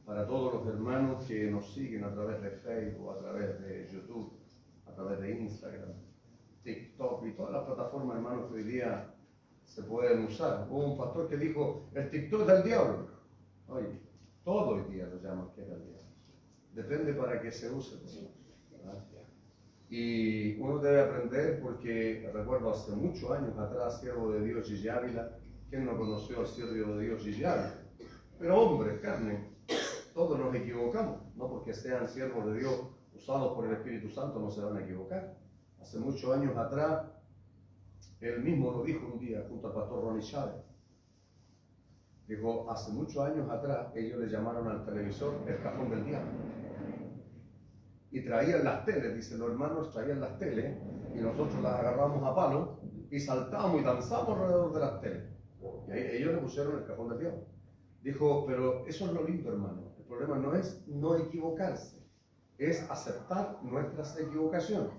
para todos los hermanos que nos siguen a través de Facebook, a través de YouTube, a través de Instagram, TikTok y todas las plataformas, hermanos, que hoy día se pueden usar. Hubo un pastor que dijo, el TikTok del diablo. Oye, todo hoy día lo llaman que es del diablo. Depende para qué se use. ¿Verdad? Y uno debe aprender, porque recuerdo hace muchos años atrás, siervo de Dios Gigi Ávila, ¿quién no conoció al siervo de Dios Gigi Ávila? Pero hombre, carne, todos nos equivocamos, no porque sean siervos de Dios usados por el Espíritu Santo no se van a equivocar. Hace muchos años atrás, él mismo lo dijo un día junto al pastor Ronnie Chávez. Dijo, hace muchos años atrás ellos le llamaron al televisor el cajón del diablo. Y traían las teles, dicen los hermanos, traían las teles y nosotros las agarramos a palo y saltamos y danzamos alrededor de las teles. Y ahí ellos le pusieron el cajón del diablo. Dijo, pero eso es lo lindo, hermano. El problema no es no equivocarse, es aceptar nuestras equivocaciones.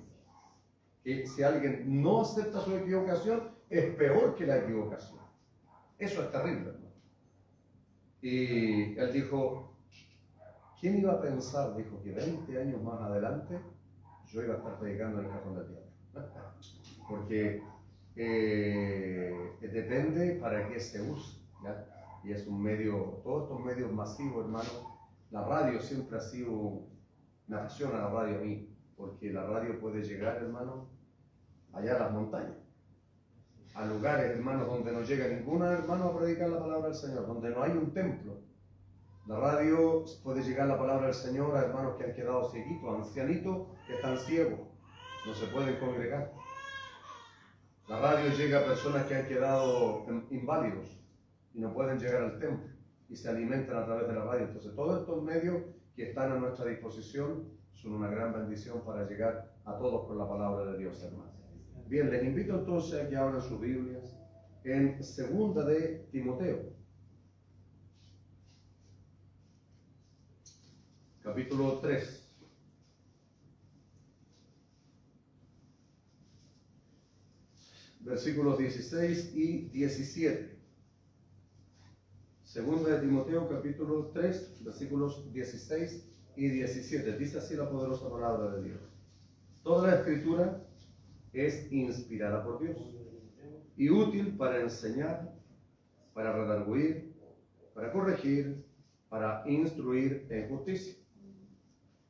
Que si alguien no acepta su equivocación, es peor que la equivocación. Eso es terrible, hermano. Y él dijo, ¿quién iba a pensar? Dijo que 20 años más adelante yo iba a estar predicando en el cajón del diablo. Porque depende para qué se use, ¿ya? Y es un medio, todos estos medios masivos, hermano. La radio siempre ha sido, me apasiona la radio a mí, porque la radio puede llegar, hermano, allá a las montañas, a lugares, hermanos, donde no llega ninguna hermano a predicar la palabra del Señor, donde no hay un templo. La radio puede llegar la palabra del Señor a hermanos que han quedado cieguitos, ancianitos que están ciegos, no se pueden congregar. La radio llega a personas que han quedado inválidos y no pueden llegar al templo y se alimentan a través de la radio. Entonces, todos estos medios que están a nuestra disposición son una gran bendición para llegar a todos con la palabra de Dios, hermanos. Bien, les invito entonces a que abran sus Biblias en 2 de Timoteo, capítulo 3. Versículos 16 y 17. 2 de Timoteo, capítulo 3, versículos 16 y 17. Dice así la poderosa palabra de Dios. Toda la escritura es inspirada por Dios y útil para enseñar, para redarguir, para corregir, para instruir en justicia,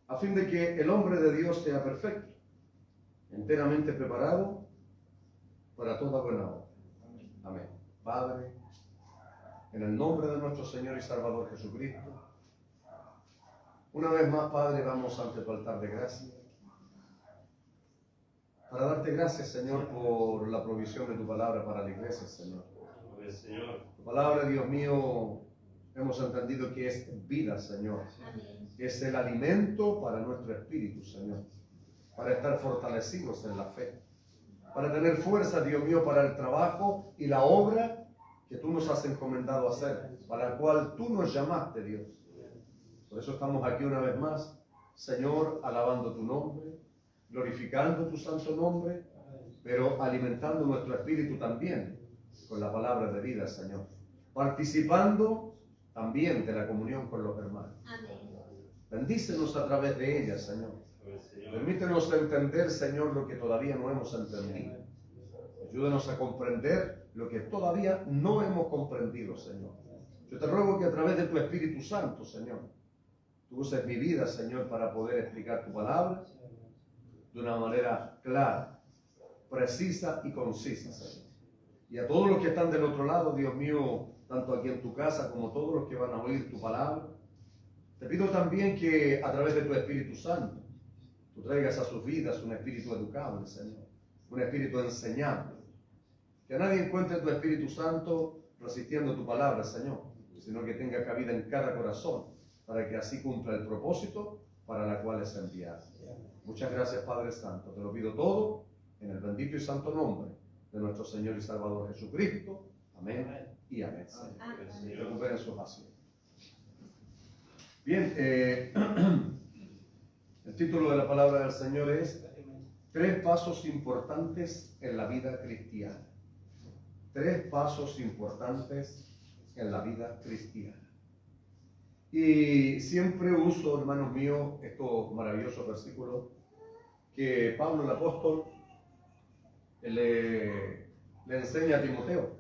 a fin de que el hombre de Dios sea perfecto, enteramente preparado para toda buena obra. Amén. Padre, en el nombre de nuestro Señor y Salvador Jesucristo, una vez más, Padre, vamos ante tu altar de gracia para darte gracias, Señor, por la provisión de tu palabra para la iglesia, Señor. Tu palabra, Dios mío, hemos entendido que es vida, Señor. Que es el alimento para nuestro espíritu, Señor, para estar fortalecidos en la fe, para tener fuerza, Dios mío, para el trabajo y la obra que tú nos has encomendado hacer, para la cual tú nos llamaste, Dios. Por eso estamos aquí una vez más, Señor, alabando tu nombre, glorificando tu santo nombre, pero alimentando nuestro espíritu también con la palabra de vida, Señor. Participando también de la comunión con los hermanos. Bendícenos a través de ella, Señor. Permítenos entender, Señor, lo que todavía no hemos entendido. Ayúdanos a comprender lo que todavía no hemos comprendido, Señor. Yo te ruego que a través de tu Espíritu Santo, Señor, tú uses mi vida, Señor, para poder explicar tu palabra de una manera clara, precisa y concisa, Señor. Y a todos los que están del otro lado, Dios mío, tanto aquí en tu casa como todos los que van a oír tu palabra, te pido también que a través de tu Espíritu Santo, tú traigas a sus vidas un espíritu educable, Señor, un espíritu enseñable. Que nadie encuentre tu Espíritu Santo resistiendo tu palabra, Señor, sino que tenga cabida en cada corazón, para que así cumpla el propósito para la cual es enviado. Muchas gracias, Padre Santo. Te lo pido todo en el bendito y santo nombre de nuestro Señor y Salvador Jesucristo. Amén y amén. Recuperen sus asientos. Bien, el título de la palabra del Señor es 3 pasos importantes en la vida cristiana. 3 pasos importantes en la vida cristiana. Y siempre uso, hermanos míos, estos maravillosos versículos que Pablo el apóstol le enseña a Timoteo.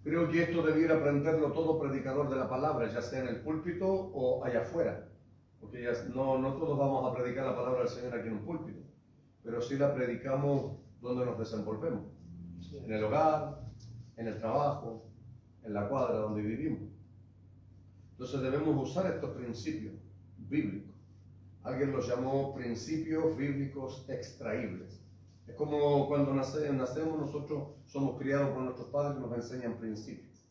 Creo que esto debiera aprenderlo todo predicador de la palabra, ya sea en el púlpito o allá afuera. Porque no todos vamos a predicar la palabra del Señor aquí en un púlpito, pero sí la predicamos donde nos desenvolvemos. En el hogar, en el trabajo, en la cuadra donde vivimos. Entonces debemos usar estos principios bíblicos. Alguien los llamó principios bíblicos extraíbles. Es como cuando nacemos, nosotros somos criados por nuestros padres y nos enseñan principios.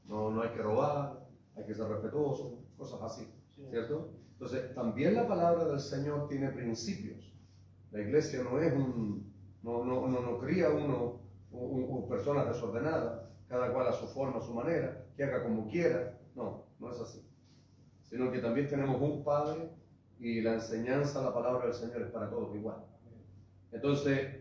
No hay que robar, hay que ser respetuoso, cosas así, ¿cierto? Entonces, también la palabra del Señor tiene principios. La iglesia no es no cría personas desordenadas, cada cual a su forma, a su manera, que haga como quiera. No es así. Sino que también tenemos un Padre y la enseñanza, la palabra del Señor es para todos igual. Entonces,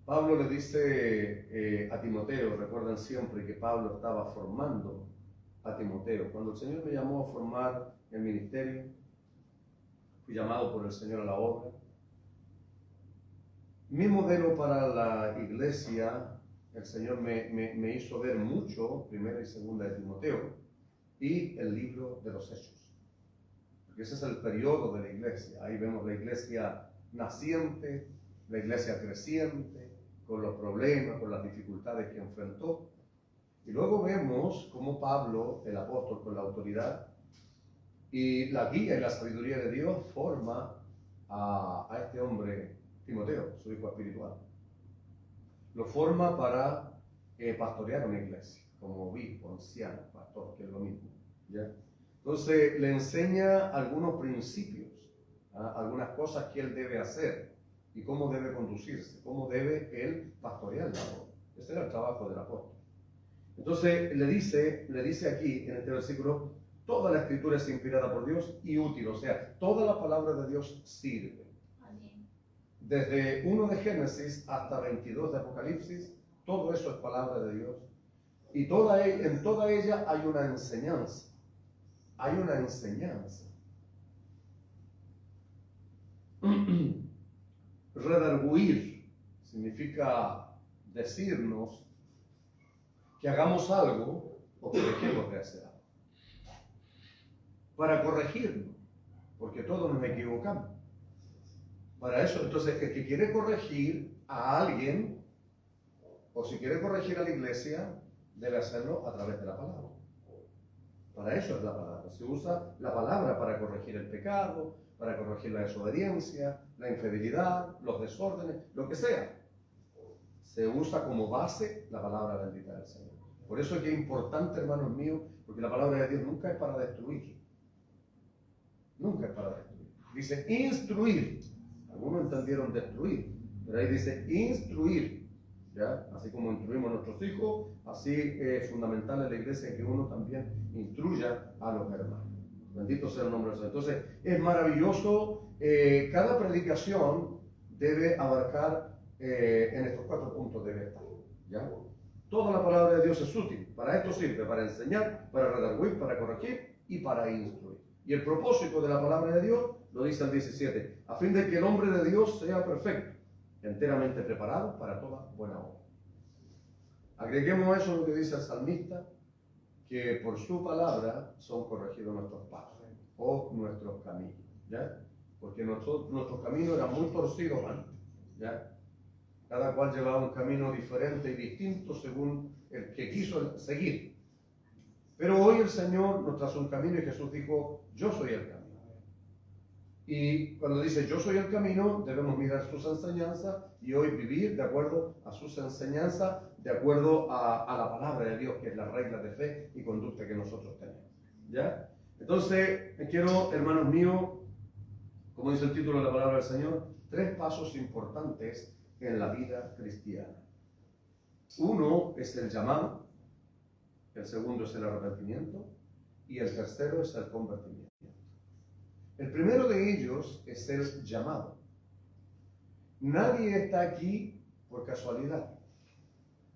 Pablo le dice a Timoteo, recuerden siempre que Pablo estaba formando a Timoteo. Cuando el Señor me llamó a formar el ministerio, fui llamado por el Señor a la obra. Mi modelo para la iglesia, el Señor me hizo ver mucho, primera y segunda de Timoteo, y el libro de los Hechos. Porque ese es el periodo de la iglesia. Ahí vemos la iglesia naciente, la iglesia creciente, con los problemas, con las dificultades que enfrentó. Y luego vemos cómo Pablo, el apóstol con la autoridad y la guía y la sabiduría de Dios, forma a este hombre, Timoteo, su hijo espiritual. Lo forma para pastorear una iglesia, como obispo, anciano, pastor, que es lo mismo. ¿Ya? Entonces le enseña algunos principios, algunas cosas que él debe hacer y cómo debe conducirse, cómo debe él pastorear la obra. Ese era el trabajo del apóstol. Entonces le dice aquí en este versículo, toda la escritura es inspirada por Dios y útil, o sea, toda la palabra de Dios sirve. Amén. Desde 1 de Génesis hasta 22 de Apocalipsis, todo eso es palabra de Dios. Y en toda ella hay una enseñanza. Hay una enseñanza. Redarguir significa decirnos que hagamos algo o que dejemos de hacer algo. Para corregirnos, porque todos nos equivocamos. Para eso, entonces, el que quiere corregir a alguien, o si quiere corregir a la iglesia, debe hacerlo a través de la palabra. Para eso es la palabra. Se usa la palabra para corregir el pecado, para corregir la desobediencia, la infidelidad, los desórdenes, lo que sea. Se usa como base la palabra bendita del Señor. Por eso es que es importante, hermanos míos, porque la palabra de Dios nunca es para destruir. Nunca es para destruir. Dice instruir. Algunos entendieron destruir, pero ahí dice instruir. ¿Ya? Así como instruimos a nuestros hijos, así es fundamental en la iglesia que uno también instruya a los hermanos. Bendito sea el nombre del Señor. Entonces, es maravilloso. Cada predicación debe abarcar en estos 4 puntos debe estar. ¿Ya? Toda la palabra de Dios es útil. Para esto sirve, para enseñar, para redarguir, para corregir y para instruir. Y el propósito de la palabra de Dios lo dice el 17, a fin de que el hombre de Dios sea perfecto, enteramente preparado para toda buena obra. Agreguemos a eso lo que dice el salmista, que por su palabra son corregidos nuestros pasos o nuestros caminos, ¿ya? Porque nuestros caminos eran muy torcidos antes, ¿ya? Cada cual llevaba un camino diferente y distinto según el que quiso seguir. Pero hoy el Señor nos trazo un camino y Jesús dijo, yo soy el camino. Y cuando dice yo soy el camino, debemos mirar sus enseñanzas y hoy vivir de acuerdo a sus enseñanzas, de acuerdo a la palabra de Dios, que es la regla de fe y conducta que nosotros tenemos. ¿Ya? Entonces, quiero, hermanos míos, como dice el título de la palabra del Señor, 3 pasos importantes en la vida cristiana. Uno es el llamado, el segundo es el arrepentimiento y el tercero es el convertimiento. El primero de ellos es el llamado. Nadie está aquí por casualidad.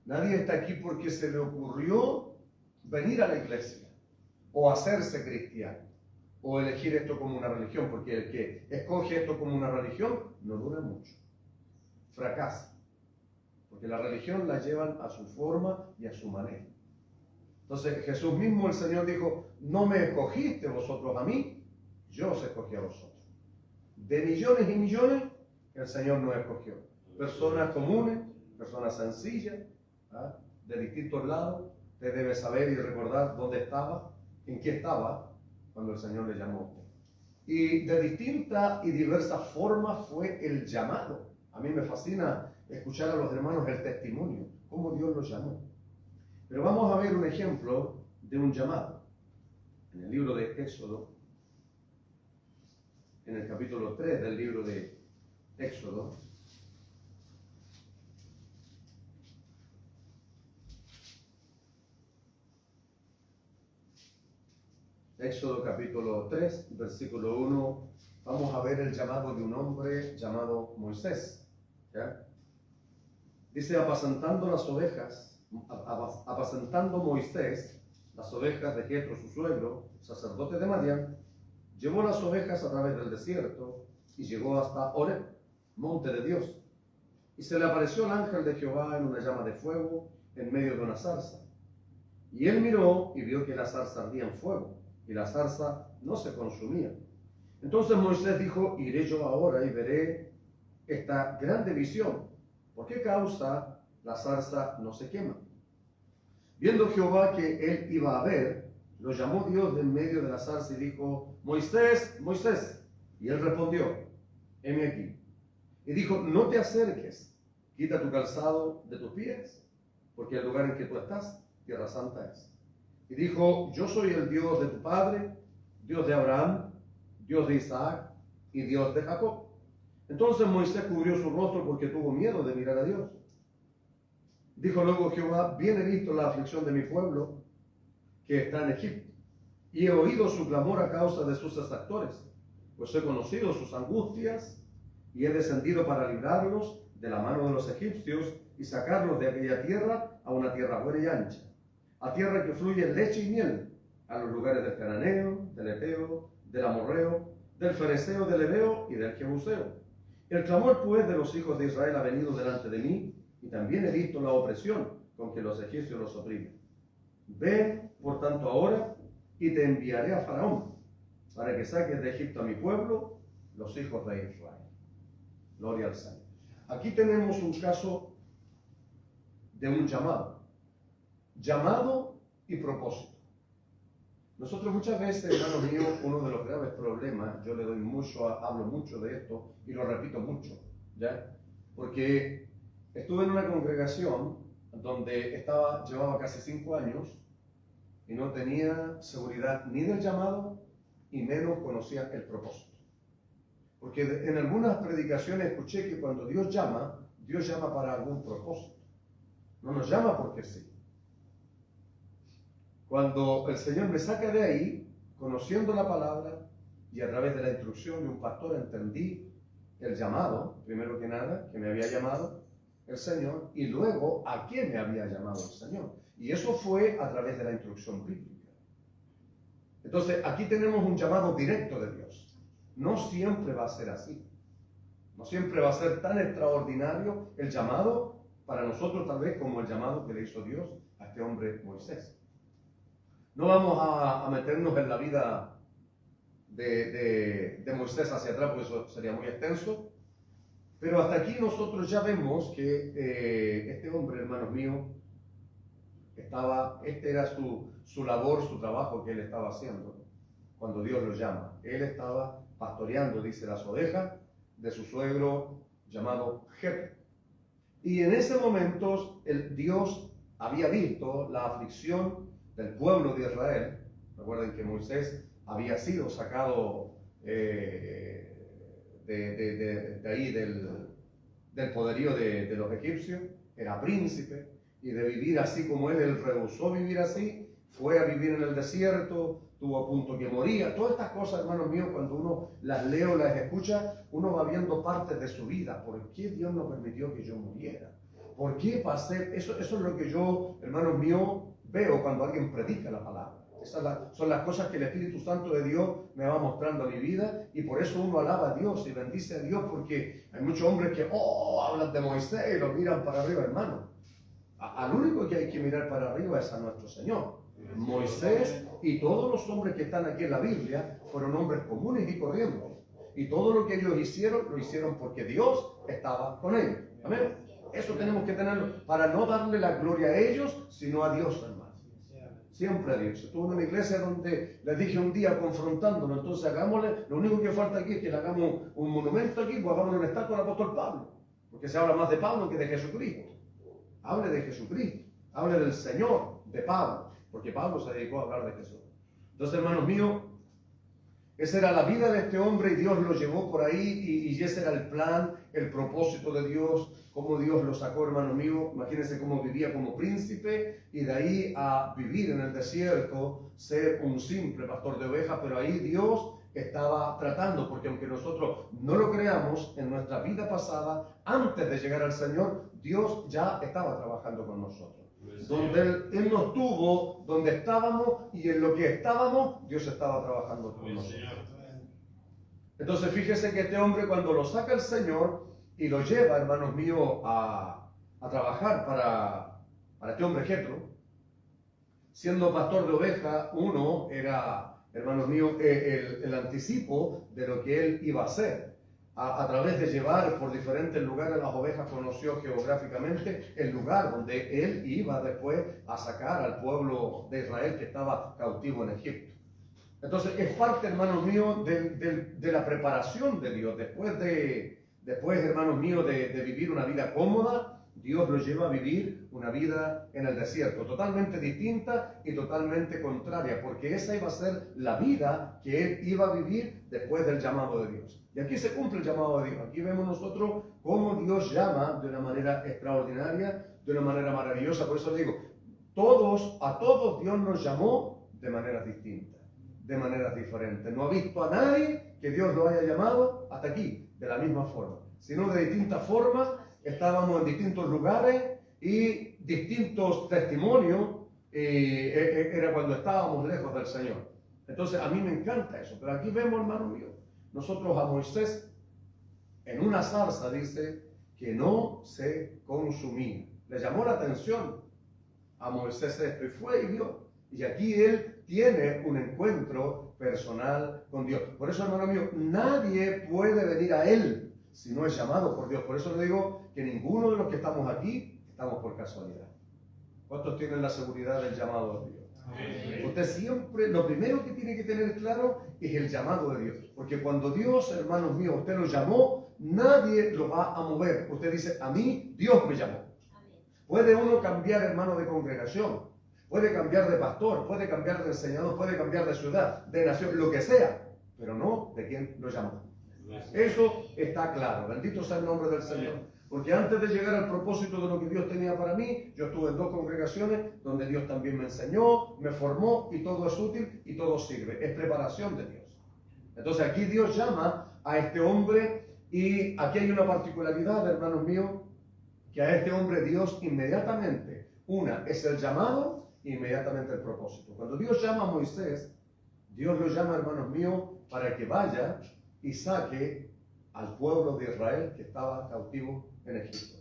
Nadie está aquí porque se le ocurrió venir a la iglesia o hacerse cristiano o elegir esto como una religión, porque el que escoge esto como una religión no dura mucho, fracasa, porque la religión la llevan a su forma y a su manera. Entonces Jesús mismo, el Señor, dijo: no me escogiste vosotros a mí, yo os escogí a vosotros. De millones y millones, el Señor nos escogió. Personas comunes, personas sencillas, ¿ah?, de distintos lados. Usted debe saber y recordar dónde estaba, en qué estaba cuando el Señor le llamó a usted. Y de distintas y diversas formas fue el llamado. A mí me fascina escuchar a los hermanos el testimonio, cómo Dios los llamó. Pero vamos a ver un ejemplo de un llamado. En el libro de Éxodo, en el capítulo 3 del libro de Éxodo, Éxodo capítulo 3, versículo 1, vamos a ver el llamado de un hombre llamado Moisés. ¿Ya? Dice: apacentando Moisés las ovejas de Jetro, su suegro, sacerdote de Madián, llevó las ovejas a través del desierto y llegó hasta Horeb, monte de Dios. Y se le apareció el ángel de Jehová en una llama de fuego en medio de una zarza. Y él miró y vio que la zarza ardía en fuego, y la zarza no se consumía. Entonces Moisés dijo: iré yo ahora y veré esta grande visión. ¿Por qué causa la zarza no se quema? Viendo Jehová que él iba a ver, lo llamó Dios de en medio de la zarza y dijo: Moisés, Moisés. Y él respondió: heme aquí. Y dijo: no te acerques, quita tu calzado de tus pies, porque el lugar en que tú estás, tierra santa es. Y dijo: yo soy el Dios de tu padre, Dios de Abraham, Dios de Isaac y Dios de Jacob. Entonces Moisés cubrió su rostro porque tuvo miedo de mirar a Dios. Dijo luego Jehová: bien he visto la aflicción de mi pueblo que está en Egipto, y he oído su clamor a causa de sus exactores, pues he conocido sus angustias, y he descendido para librarlos de la mano de los egipcios y sacarlos de aquella tierra a una tierra buena y ancha, a tierra que fluye leche y miel, a los lugares del cananeo, del eteo, del amorreo, del fereceo, del heveo y del jebuseo. El clamor pues de los hijos de Israel ha venido delante de mí, y también he visto la opresión con que los egipcios los oprimen. Ven, por tanto, ahora, y te enviaré a Faraón, para que saques de Egipto a mi pueblo, los hijos de Israel. Gloria al Señor. Aquí tenemos un caso de un llamado. Llamado y propósito. Nosotros muchas veces, hermano mío, uno de los graves problemas, yo le doy mucho, hablo mucho de esto y lo repito mucho, ¿ya? Porque estuve en una congregación donde llevaba casi 5 años y no tenía seguridad ni del llamado y menos conocía el propósito. Porque en algunas predicaciones escuché que cuando Dios llama para algún propósito. No nos llama porque sí. Cuando el Señor me saca de ahí, conociendo la palabra y a través de la instrucción de un pastor entendí el llamado, primero que nada, que me había llamado el Señor, y luego a qué me había llamado el Señor. Y eso fue a través de la instrucción bíblica. Entonces, aquí tenemos un llamado directo de Dios. No siempre va a ser así. No siempre va a ser tan extraordinario el llamado para nosotros, tal vez, como el llamado que le hizo Dios a este hombre Moisés. No vamos a meternos en la vida de Moisés hacia atrás, porque eso sería muy extenso. Pero hasta aquí nosotros ya vemos que este hombre, hermanos míos, este era su labor, su trabajo que él estaba haciendo cuando Dios lo llama. Él estaba pastoreando, dice, las ovejas de su suegro llamado Jetro. Y en ese momento Dios había visto la aflicción del pueblo de Israel. Recuerden que Moisés había sido sacado de ahí del poderío de los egipcios, era príncipe, y de vivir así como él rehusó vivir así, fue a vivir en el desierto, tuvo a punto que moría. Todas estas cosas, hermanos míos, cuando uno las lee o las escucha, uno va viendo partes de su vida. ¿Por qué Dios no permitió que yo muriera? ¿Por qué pasé? Eso es lo que yo, hermanos míos, veo cuando alguien predica la palabra. Son las cosas que el Espíritu Santo de Dios me va mostrando a mi vida, y por eso uno alaba a Dios y bendice a Dios, porque hay muchos hombres que hablan de Moisés y lo miran para arriba, hermano. Al único que hay que mirar para arriba es a nuestro Señor. Moisés y todos los hombres que están aquí en la Biblia fueron hombres comunes y corrientes, y todo lo que ellos hicieron, lo hicieron porque Dios estaba con ellos. Amén. Eso tenemos que tenerlo, para no darle la gloria a ellos, sino a Dios, hermano. Siempre a Dios. Estuve en una iglesia donde les dije un día confrontándolo, entonces hagámosle, lo único que falta aquí es que le hagamos un monumento aquí, pues hagamos una estatua al apóstol Pablo, porque se habla más de Pablo que de Jesucristo. Hable de Jesucristo, hable del Señor, de Pablo, porque Pablo se dedicó a hablar de Jesús. Entonces, hermanos míos, esa era la vida de este hombre, y Dios lo llevó por ahí, y ese era el plan, el propósito de Dios, cómo Dios lo sacó, hermano mío. Imagínense cómo vivía como príncipe, y de ahí a vivir en el desierto, ser un simple pastor de ovejas, pero ahí Dios estaba tratando, porque aunque nosotros no lo creamos, en nuestra vida pasada, antes de llegar al Señor, Dios ya estaba trabajando con nosotros. Donde Él nos tuvo, donde estábamos, y en lo que estábamos, Dios estaba trabajando con nosotros. Entonces fíjese que este hombre, cuando lo saca el Señor y lo lleva, hermanos míos, a trabajar para este hombre Jetro, siendo pastor de oveja, uno era, hermanos míos, el anticipo de lo que él iba a hacer. A través de llevar por diferentes lugares las ovejas, conoció geográficamente el lugar donde él iba después a sacar al pueblo de Israel que estaba cautivo en Egipto. Entonces es parte, hermanos míos, de la preparación de Dios. Después, hermanos míos, de vivir una vida cómoda, Dios lo lleva a vivir una vida en el desierto, totalmente distinta y totalmente contraria, porque esa iba a ser la vida que él iba a vivir después del llamado de Dios. Y aquí se cumple el llamado de Dios. Aquí vemos nosotros cómo Dios llama de una manera extraordinaria, de una manera maravillosa. Por eso le digo, a todos Dios nos llamó de maneras distintas, de maneras diferentes. No ha visto a nadie que Dios lo haya llamado hasta aquí de la misma forma, sino de distintas formas. Estábamos en distintos lugares y distintos testimonios, era cuando estábamos lejos del Señor. Entonces a mí me encanta eso. Pero aquí vemos, hermano mío, nosotros a Moisés en una zarza, dice que no se consumía. Le llamó la atención a Moisés esto, y fue y vio. Y aquí él tiene un encuentro personal con Dios. Por eso, hermano mío, nadie puede venir a él si no es llamado por Dios. Por eso le digo que ninguno de los que estamos aquí estamos por casualidad. ¿Cuántos tienen la seguridad del llamado de Dios? Amén. Usted siempre, lo primero que tiene que tener claro es el llamado de Dios. Porque cuando Dios, hermanos míos, usted lo llamó, nadie lo va a mover. Usted dice, a mí Dios me llamó. Amén. Puede uno cambiar, hermano, de congregación, puede cambiar de pastor, puede cambiar de enseñador, puede cambiar de ciudad, de nación, lo que sea, pero no de quien lo llamó. Eso está claro. Bendito sea el nombre del Señor. Porque antes de llegar al propósito de lo que Dios tenía para mí, yo estuve en 2 congregaciones donde Dios también me enseñó, me formó, y todo es útil y todo sirve. Es preparación de Dios. Entonces aquí Dios llama a este hombre, y aquí hay una particularidad, hermanos míos, que a este hombre Dios inmediatamente, una es el llamado e inmediatamente el propósito. Cuando Dios llama a Moisés, Dios lo llama, hermanos míos, para que vaya y saque al pueblo de Israel que estaba cautivo en Egipto.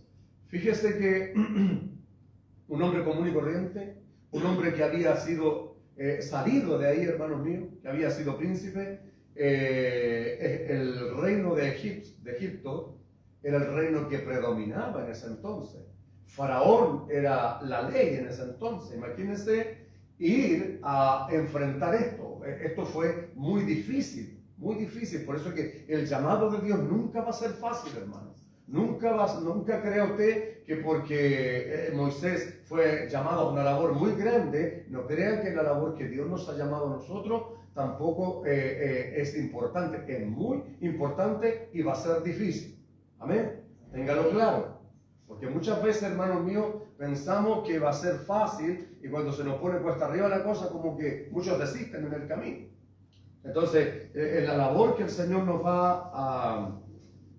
Fíjese que un hombre común y corriente, un hombre que había sido salido de ahí, hermanos míos, que había sido príncipe, el reino de Egipto era el reino que predominaba en ese entonces. Faraón era la ley en ese entonces. Imagínense ir a enfrentar esto. Esto fue muy difícil. Muy difícil, por eso es que el llamado de Dios nunca va a ser fácil, hermanos. Nunca crea usted que porque Moisés fue llamado a una labor muy grande, no crea que la labor que Dios nos ha llamado a nosotros tampoco es importante. Es muy importante y va a ser difícil. Amén. Téngalo claro. Porque muchas veces, hermanos míos, pensamos que va a ser fácil, y cuando se nos pone cuesta arriba la cosa, como que muchos desisten en el camino. Entonces, la labor que el Señor nos va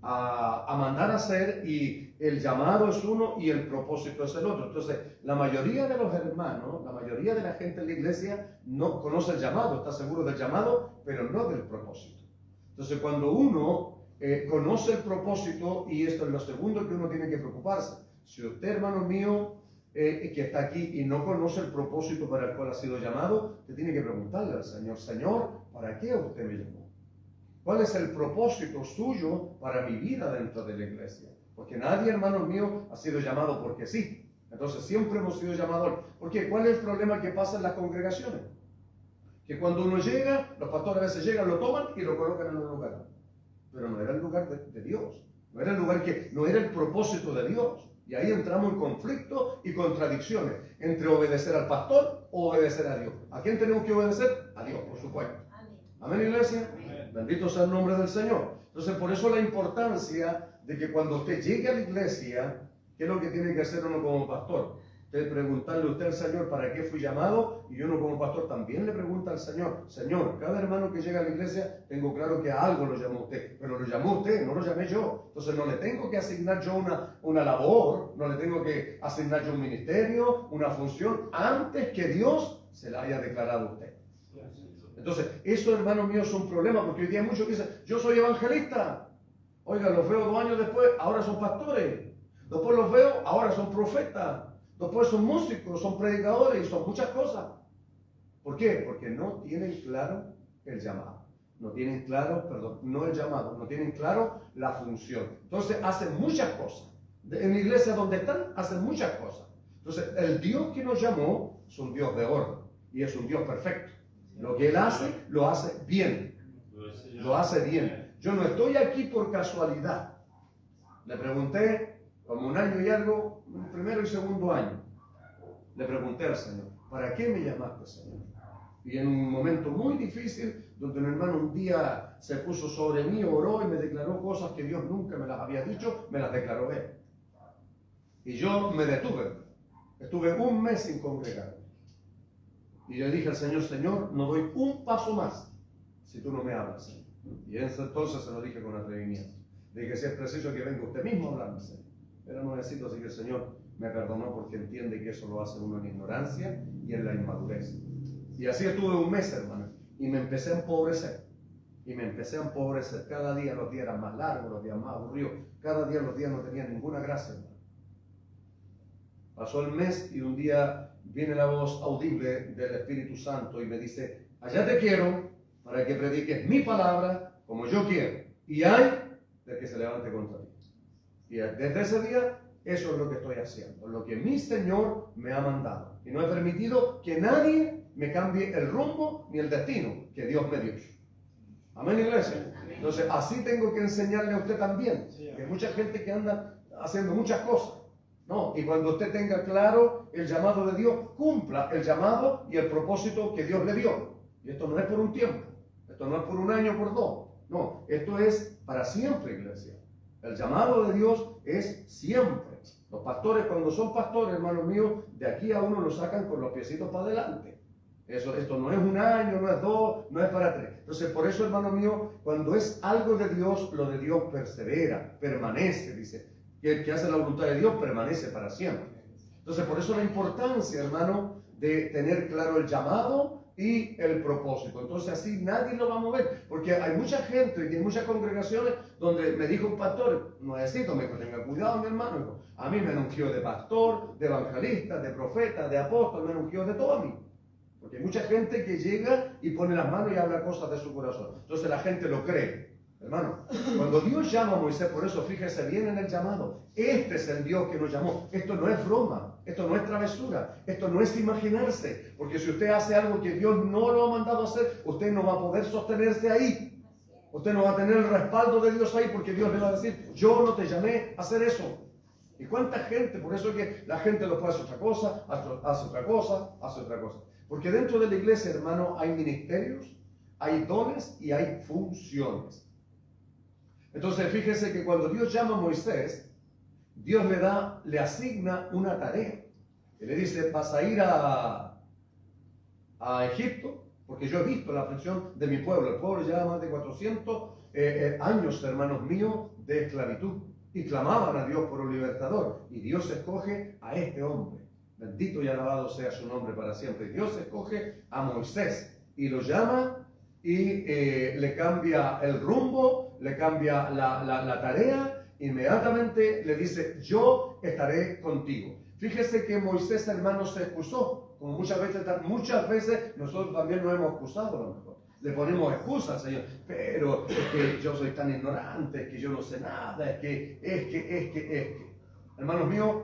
a mandar a hacer, y el llamado es uno y el propósito es el otro. Entonces, la mayoría de los hermanos, la mayoría de la gente en la iglesia no conoce el llamado, está seguro del llamado, pero no del propósito. Entonces, cuando uno conoce el propósito, y esto es lo segundo que uno tiene que preocuparse. Si usted, hermano mío, que está aquí y no conoce el propósito para el cual ha sido llamado, usted tiene que preguntarle al Señor: Señor, ¿para qué usted me llamó? ¿Cuál es el propósito suyo para mi vida dentro de la iglesia? Porque nadie, hermano mío, ha sido llamado porque sí. Entonces siempre hemos sido llamados. ¿Por qué? ¿Cuál es el problema que pasa en las congregaciones? Que cuando uno llega, los pastores a veces llegan, lo toman y lo colocan en un lugar. Pero no era el lugar de Dios. No era el lugar no era el propósito de Dios. Y ahí entramos en conflicto y contradicciones entre obedecer al pastor o obedecer a Dios. ¿A quién tenemos que obedecer? A Dios, por supuesto. Amén, iglesia. Amén. Bendito sea el nombre del Señor. Entonces, por eso la importancia de que cuando usted llegue a la iglesia, ¿qué es lo que tiene que hacer uno como pastor? Usted preguntarle a usted al Señor: ¿para qué fui llamado? Y uno como pastor también le pregunta al Señor: Señor, cada hermano que llega a la iglesia, tengo claro que a algo lo llamó usted, pero lo llamó usted, no lo llamé yo. Entonces no le tengo que asignar yo una labor, no le tengo que asignar yo un ministerio, una función, antes que Dios se la haya declarado a usted. Entonces, eso, hermano mío, es un problema, porque hoy día hay muchos que dicen: yo soy evangelista. Oiga, los veo 2 años después, ahora son pastores. Después los veo, ahora son profetas. Después son músicos, son predicadores y son muchas cosas. ¿Por qué? Porque no tienen claro el llamado. No tienen claro, perdón, no el llamado, no tienen claro la función. Entonces hacen muchas cosas. En la iglesia donde están, hacen muchas cosas. Entonces, el Dios que nos llamó es un Dios de orden y es un Dios perfecto. Lo que Él hace, lo hace bien. Lo hace bien. Yo no estoy aquí por casualidad. Le pregunté, como 1 año y algo, primero y segundo año, le pregunté al Señor: ¿para qué me llamaste, Señor? Y en un momento muy difícil, donde un hermano un día se puso sobre mí, oró y me declaró cosas que Dios nunca me las había dicho, me las declaró Él. Y yo me detuve. Estuve 1 mes sin congregarme. Y yo dije al Señor: Señor, no doy un paso más si tú no me hablas, Señor. Y entonces se lo dije con atrevimiento. Dije: si es preciso que venga usted mismo a hablarme, Señor. Pero no necesito, así que el Señor me perdonó, porque entiende que eso lo hace uno en ignorancia y en la inmadurez. Y así estuve 1 mes, hermano. Y me empecé a empobrecer. Cada día los días eran más largos, los días más aburridos. Cada día los días no tenían ninguna gracia, hermano. Pasó el mes y un día viene la voz audible del Espíritu Santo y me dice: allá te quiero para que prediques mi palabra como yo quiero. Y hay del que se levante contra ti. Y desde ese día, eso es lo que estoy haciendo, lo que mi Señor me ha mandado. Y no he permitido que nadie me cambie el rumbo ni el destino que Dios me dio. Amén, iglesia. Entonces, así tengo que enseñarle a usted también. Que hay mucha gente que anda haciendo muchas cosas. No, y cuando usted tenga claro el llamado de Dios, cumpla el llamado y el propósito que Dios le dio. Y esto no es por un tiempo, esto no es por 1 año, por 2. No, esto es para siempre, iglesia. El llamado de Dios es siempre. Los pastores, cuando son pastores, hermanos míos, de aquí a uno lo sacan con los piecitos para adelante. Esto no es 1 año, no es 2, no es para 3. Entonces, por eso, hermano mío, cuando es algo de Dios, lo de Dios persevera, permanece, dice. Que el que hace la voluntad de Dios permanece para siempre. Entonces, por eso la importancia, hermano, de tener claro el llamado y el propósito. Entonces, así nadie lo va a mover. Porque hay mucha gente y hay muchas congregaciones donde me dijo un pastor: no necesito que tenga cuidado, mi hermano. A mí me han ungido de pastor, de evangelista, de profeta, de apóstol, me han ungido de todo a mí. Porque hay mucha gente que llega y pone las manos y habla cosas de su corazón. Entonces la gente lo cree. Hermano, cuando Dios llama a Moisés, por eso fíjese bien en el llamado. Este es el Dios que nos llamó. Esto no es broma, esto no es travesura, esto no es imaginarse. Porque si usted hace algo que Dios no lo ha mandado a hacer, usted no va a poder sostenerse ahí. Usted no va a tener el respaldo de Dios ahí, porque Dios le va a decir: yo no te llamé a hacer eso. ¿Y cuánta gente? Por eso es que la gente lo puede hacer otra cosa, hace otra cosa, hace otra cosa. Porque dentro de la iglesia, hermano, hay ministerios, hay dones y hay funciones. Entonces, fíjese que cuando Dios llama a Moisés, Dios le asigna una tarea. Y le dice: vas a ir a Egipto, porque yo he visto la aflicción de mi pueblo. El pueblo lleva más de 400 años, hermanos míos, de esclavitud y clamaban a Dios por un libertador. Y Dios escoge a este hombre. Bendito y alabado sea su nombre para siempre. Dios escoge a Moisés y lo llama y le cambia el rumbo, le cambia la tarea. Inmediatamente le dice, yo estaré contigo. Fíjese que Moisés, hermano, se excusó. Como muchas veces nosotros también nos hemos excusado, a lo mejor. Le ponemos excusas, Señor. Pero es que yo soy tan ignorante, es que yo no sé nada, es que. Hermanos míos,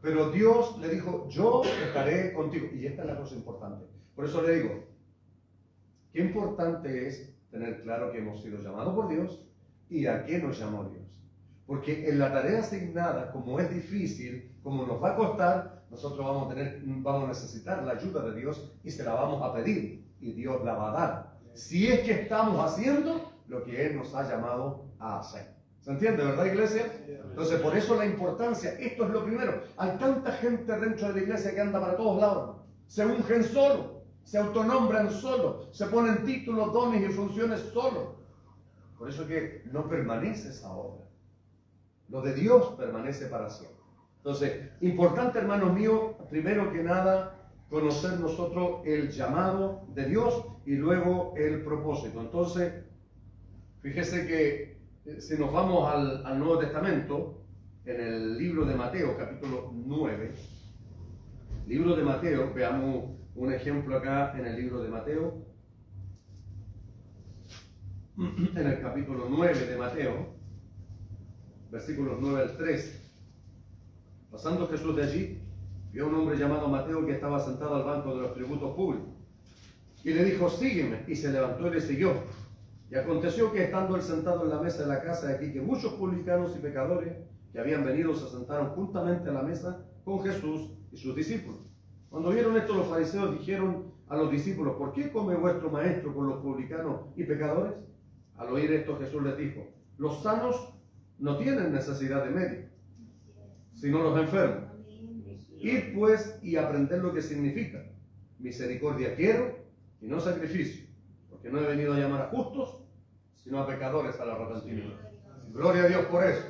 pero Dios le dijo, yo estaré contigo. Y esta es la cosa importante. Por eso le digo, qué importante es tener claro que hemos sido llamados por Dios y a qué nos llamó Dios. Porque en la tarea asignada, como es difícil, como nos va a costar, nosotros vamos a necesitar la ayuda de Dios y se la vamos a pedir. Y Dios la va a dar. Si es que estamos haciendo lo que Él nos ha llamado a hacer. ¿Se entiende, verdad, iglesia? Entonces, por eso la importancia. Esto es lo primero. Hay tanta gente dentro de la iglesia que anda para todos lados. Se ungen solo, se autonombran solo, se ponen títulos, dones y funciones solo. Por eso que no permanece esa obra. Lo de Dios permanece para siempre. Entonces, importante, hermanos míos, primero que nada, conocer nosotros el llamado de Dios y luego el propósito. Entonces, fíjese que si nos vamos al Nuevo Testamento, en el libro de Mateo, capítulo 9, libro de Mateo, veamos un ejemplo acá en el libro de Mateo, en el capítulo 9 de Mateo, versículos 9 al 13. Pasando Jesús de allí, vio a un hombre llamado Mateo que estaba sentado al banco de los tributos públicos. Y le dijo, sígueme. Y se levantó y le siguió. Y aconteció que estando él sentado en la mesa de la casa de aquí, que muchos publicanos y pecadores que habían venido se sentaron juntamente a la mesa con Jesús y sus discípulos. Cuando vieron esto, los fariseos dijeron a los discípulos, ¿por qué come vuestro maestro con los publicanos y pecadores? Al oír esto, Jesús les dijo, los sanos no tienen necesidad de médico, sino los enfermos. Id pues y aprended lo que significa. Misericordia quiero y no sacrificio, porque no he venido a llamar a justos, sino a pecadores al arrepentimiento. Gloria a Dios por eso.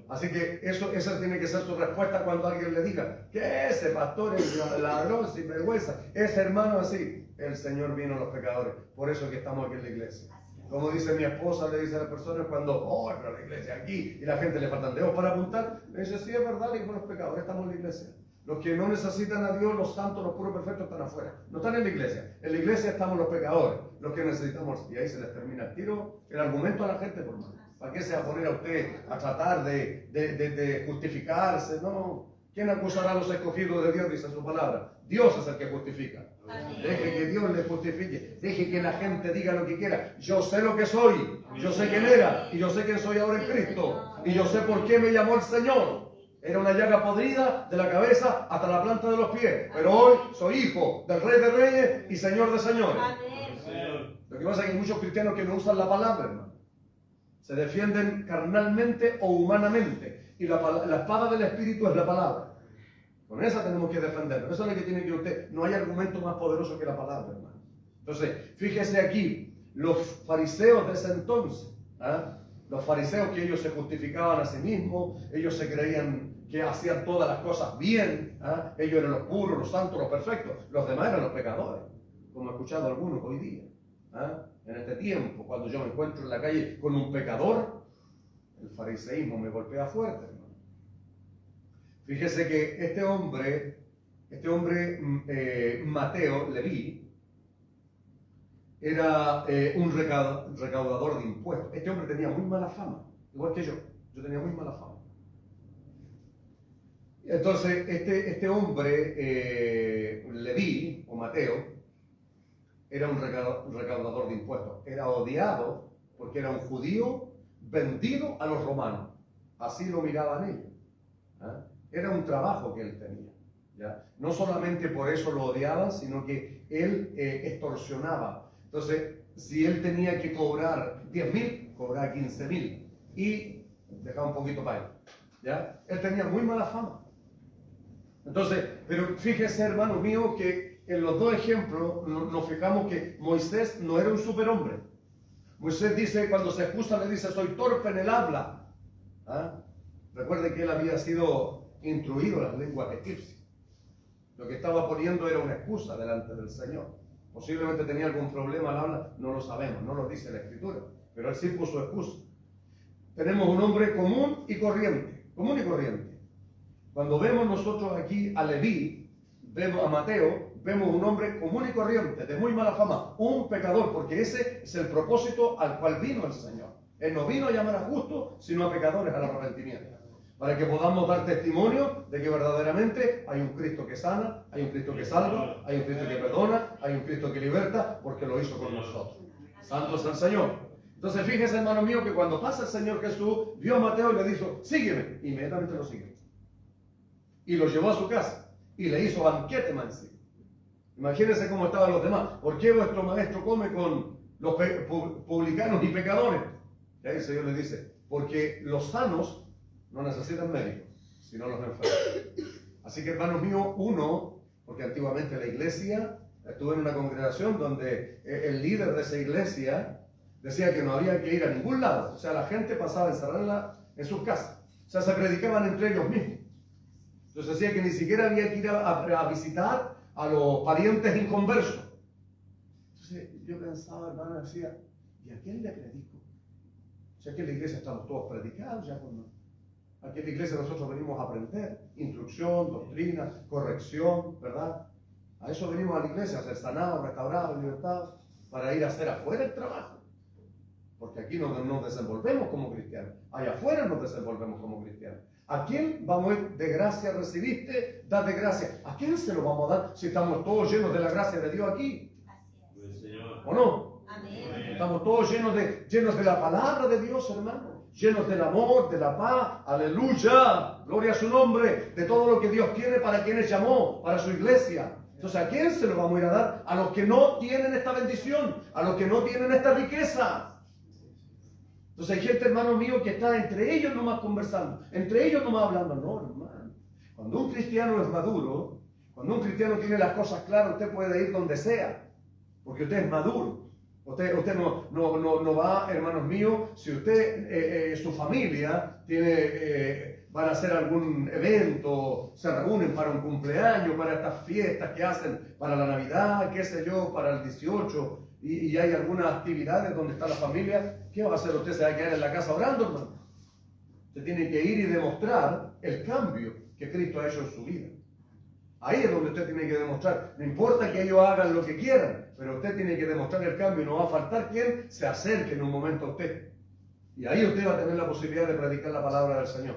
Así que esa tiene que ser su respuesta cuando alguien le diga que ese pastor es ladrón, sin vergüenza, ese hermano así. El Señor vino a los pecadores. Por eso que estamos aquí en la iglesia. Como dice mi esposa, le dice a las personas cuando, pero la iglesia aquí, y la gente le faltan dedos para apuntar, le dice, sí, es verdad, y los pecadores estamos en la iglesia. Los que no necesitan a Dios, los santos, los puros perfectos, están afuera. No están en la iglesia. En la iglesia estamos los pecadores, los que necesitamos. Y ahí se les termina el tiro, el argumento a la gente, por más. ¿Para qué se va a poner a usted a tratar de justificarse? No. ¿Quién acusará a los escogidos de Dios? Dice su palabra. Dios es el que justifica. Deje que Dios le justifique. Deje que la gente diga lo que quiera. Yo sé lo que soy. Yo sé quién era. Y yo sé quién soy ahora en Cristo. Y yo sé por qué me llamó el Señor. Era una llaga podrida de la cabeza hasta la planta de los pies. Pero hoy soy hijo del Rey de Reyes y Señor de Señores. Lo que pasa es que hay muchos cristianos que no usan la palabra, hermano. Se defienden carnalmente o humanamente. Y la espada del Espíritu es la palabra. Con esa tenemos que defendernos. Eso es lo que tiene que usted. No hay argumento más poderoso que la palabra, hermano. Entonces, fíjese aquí, los fariseos de ese entonces, los fariseos que ellos se justificaban a sí mismos, ellos se creían que hacían todas las cosas bien, ellos eran los puros, los santos, los perfectos, los demás eran los pecadores, como he escuchado algunos hoy día. En este tiempo, cuando yo me encuentro en la calle con un pecador, el fariseísmo me golpea fuerte, hermano. Fíjese que este hombre Mateo, Leví, era un recaudador de impuestos. Este hombre tenía muy mala fama, igual que yo. Yo tenía muy mala fama. Entonces, este hombre, Leví, o Mateo, era un recaudador de impuestos. Era odiado porque era un judío vendido a los romanos. Así lo miraban ellos. Era un trabajo que él tenía. ¿Ya? No solamente por eso lo odiaban, sino que él extorsionaba. Entonces, si él tenía que cobrar 10.000, cobraba 15.000 y dejaba un poquito para él. ¿Ya? Él tenía muy mala fama. Entonces, pero fíjese, hermano mío, que en los dos ejemplos nos fijamos que Moisés no era un superhombre. Moisés dice, cuando se excusa, le dice, soy torpe en el habla. ¿Ah? Recuerde que él había sido instruido en las lenguas egipcias. Lo que estaba poniendo era una excusa delante del Señor. Posiblemente tenía algún problema al habla, no lo sabemos, no lo dice la Escritura, pero él sí puso excusa. Tenemos un hombre común y corriente, Cuando vemos nosotros aquí a Leví, vemos a Mateo, vemos un hombre común y corriente, de muy mala fama, un pecador, porque ese es el propósito al cual vino el Señor. Él no vino a llamar a justos, sino a pecadores al arrepentimiento, para que podamos dar testimonio de que verdaderamente hay un Cristo que sana, hay un Cristo que salva, hay un Cristo que perdona, hay un Cristo que liberta, porque lo hizo con nosotros. Santo es el Señor. Entonces fíjese, hermano mío, que cuando pasa el Señor Jesús, vio a Mateo y le dijo, sígueme. Inmediatamente lo siguió. Y lo llevó a su casa y le hizo banquete mansi. Imagínense cómo estaban los demás. ¿Por qué vuestro maestro come con los publicanos y pecadores? Y ahí el Señor le dice, porque los sanos no necesitan médicos, sino los enfermos. Así que, hermanos míos, porque antiguamente la iglesia, estuve en una congregación donde el líder de esa iglesia decía que no había que ir a ningún lado. O sea, la gente pasaba encerrada en sus casas. O sea, se predicaban entre ellos mismos. Entonces decía que ni siquiera había que ir a visitar a los parientes inconversos. Entonces yo pensaba, hermano, decía, ¿y a quién le predico? O sea, aquí en la iglesia estamos todos predicados, ya pues no. Aquí en la iglesia nosotros venimos a aprender instrucción, doctrina, corrección, ¿verdad? A eso venimos a la iglesia, a ser sanados, restaurados, libertados, para ir a hacer afuera el trabajo. Porque aquí nos desenvolvemos como cristianos. Allá afuera nos desenvolvemos como cristianos. ¿A quién vamos a ir de gracia recibiste? Date gracia. ¿A quién se lo vamos a dar si estamos todos llenos de la gracia de Dios aquí? ¿O no? Amén. Estamos todos llenos de la palabra de Dios, hermano. Llenos del amor, de la paz. Aleluya. Gloria a su nombre. De todo lo que Dios quiere para quienes llamó, para su iglesia. Entonces, ¿a quién se lo vamos a ir a dar? A los que no tienen esta bendición. A los que no tienen esta riqueza. Entonces hay gente, hermano mío, que está entre ellos nomás conversando, entre ellos nomás hablando. No, hermano. Cuando un cristiano es maduro, cuando un cristiano tiene las cosas claras, usted puede ir donde sea, porque usted es maduro. Usted no va, hermanos míos, si usted, su familia, van a hacer algún evento, se reúnen para un cumpleaños, para estas fiestas que hacen, para la Navidad, qué sé yo, para el 18, y hay algunas actividades donde está la familia, ¿qué va a hacer? ¿Usted se va a quedar en la casa orando, hermano? Usted tiene que ir y demostrar el cambio que Cristo ha hecho en su vida. Ahí es donde usted tiene que demostrar. No importa que ellos hagan lo que quieran, pero usted tiene que demostrar el cambio y no va a faltar quien se acerque en un momento a usted. Y ahí usted va a tener la posibilidad de predicar la palabra del Señor.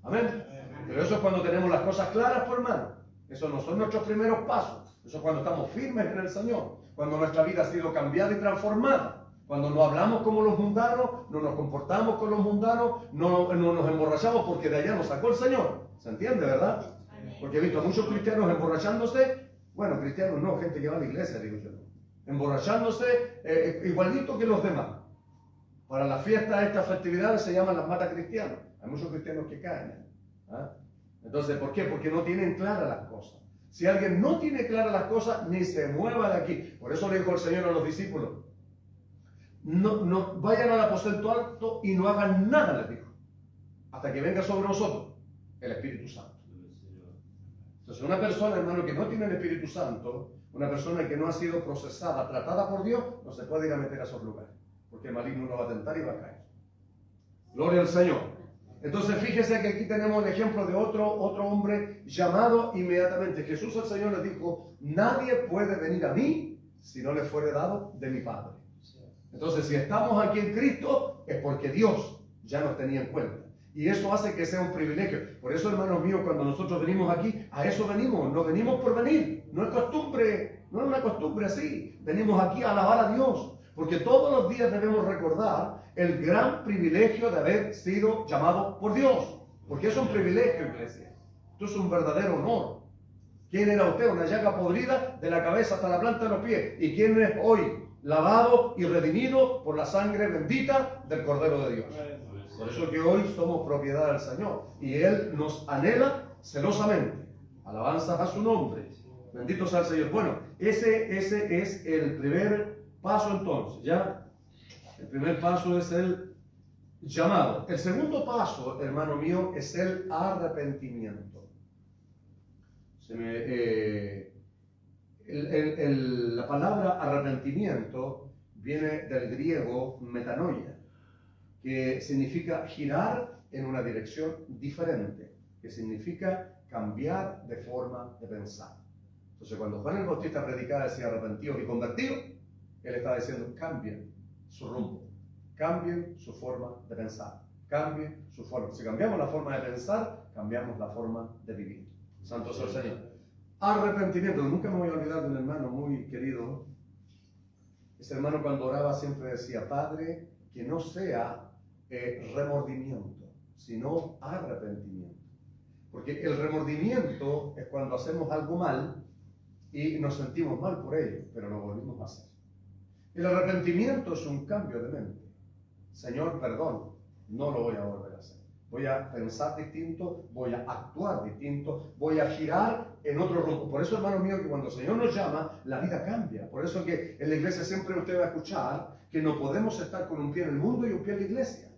Amén. Pero eso es cuando tenemos las cosas claras, por hermano. Esos no son nuestros primeros pasos. Eso es cuando estamos firmes en el Señor. Cuando nuestra vida ha sido cambiada y transformada. Cuando no hablamos como los mundanos, no nos comportamos con los mundanos, no nos emborrachamos porque de allá nos sacó el Señor. ¿Se entiende, verdad? Porque he visto a muchos cristianos emborrachándose. Bueno, cristianos no, gente que va a la iglesia, digo yo. Emborrachándose igualito que los demás. Para las fiestas, estas festividades se llaman las matas cristianas. Hay muchos cristianos que caen. ¿Ah? Entonces, ¿por qué? Porque no tienen claras las cosas. Si alguien no tiene claras las cosas, ni se mueva de aquí. Por eso le dijo el Señor a los discípulos, no vayan al aposento alto y no hagan nada, les dijo, hasta que venga sobre nosotros el Espíritu Santo. Entonces, una persona, hermano, que no tiene el Espíritu Santo, una persona que no ha sido procesada, tratada por Dios, no se puede ir a meter a esos lugares, porque el maligno lo va a tentar y va a caer. Gloria al Señor. Entonces fíjese que aquí tenemos el ejemplo de otro hombre llamado inmediatamente. Jesús el Señor le dijo, nadie puede venir a mí si no le fuere dado de mi Padre. Entonces si estamos aquí en Cristo es porque Dios ya nos tenía en cuenta. Y eso hace que sea un privilegio. Por eso, hermanos míos, cuando nosotros venimos aquí, a eso venimos. No venimos por venir. No es costumbre, no es una costumbre así. Venimos aquí a alabar a Dios. Porque todos los días debemos recordar el gran privilegio de haber sido llamado por Dios. Porque es un privilegio, iglesia. Esto es un verdadero honor. ¿Quién era usted? Una llaga podrida de la cabeza hasta la planta de los pies. ¿Y quién es hoy? Lavado y redimido por la sangre bendita del Cordero de Dios. Por eso que hoy somos propiedad del Señor. Y Él nos anhela celosamente. Alabanzas a su nombre. Bendito sea el Señor. Bueno, ese es el primer paso entonces, ¿ya? El primer paso es el llamado. El segundo paso, hermano mío, es el arrepentimiento. La palabra arrepentimiento viene del griego metanoia, que significa girar en una dirección diferente, que significa cambiar de forma de pensar. Entonces, cuando Juan el Bautista predicaba, decía arrepentidos y convertidos, él estaba diciendo cambien su rumbo, cambien su forma de pensar, cambien su forma. Si cambiamos la forma de pensar, cambiamos la forma de vivir. Santo sea el Señor. Arrepentimiento. Nunca me voy a olvidar de un hermano muy querido. Ese hermano, cuando oraba, siempre decía: Padre, que no sea remordimiento, sino arrepentimiento. Porque el remordimiento es cuando hacemos algo mal y nos sentimos mal por ello, pero lo volvimos a hacer. El arrepentimiento es un cambio de mente. Señor, perdón, no lo voy a volver a hacer. Voy a pensar distinto, voy a actuar distinto, voy a girar en otro rumbo. Por eso, hermano mío, que cuando el Señor nos llama, la vida cambia. Por eso que en la iglesia siempre usted va a escuchar que no podemos estar con un pie en el mundo y un pie en la iglesia.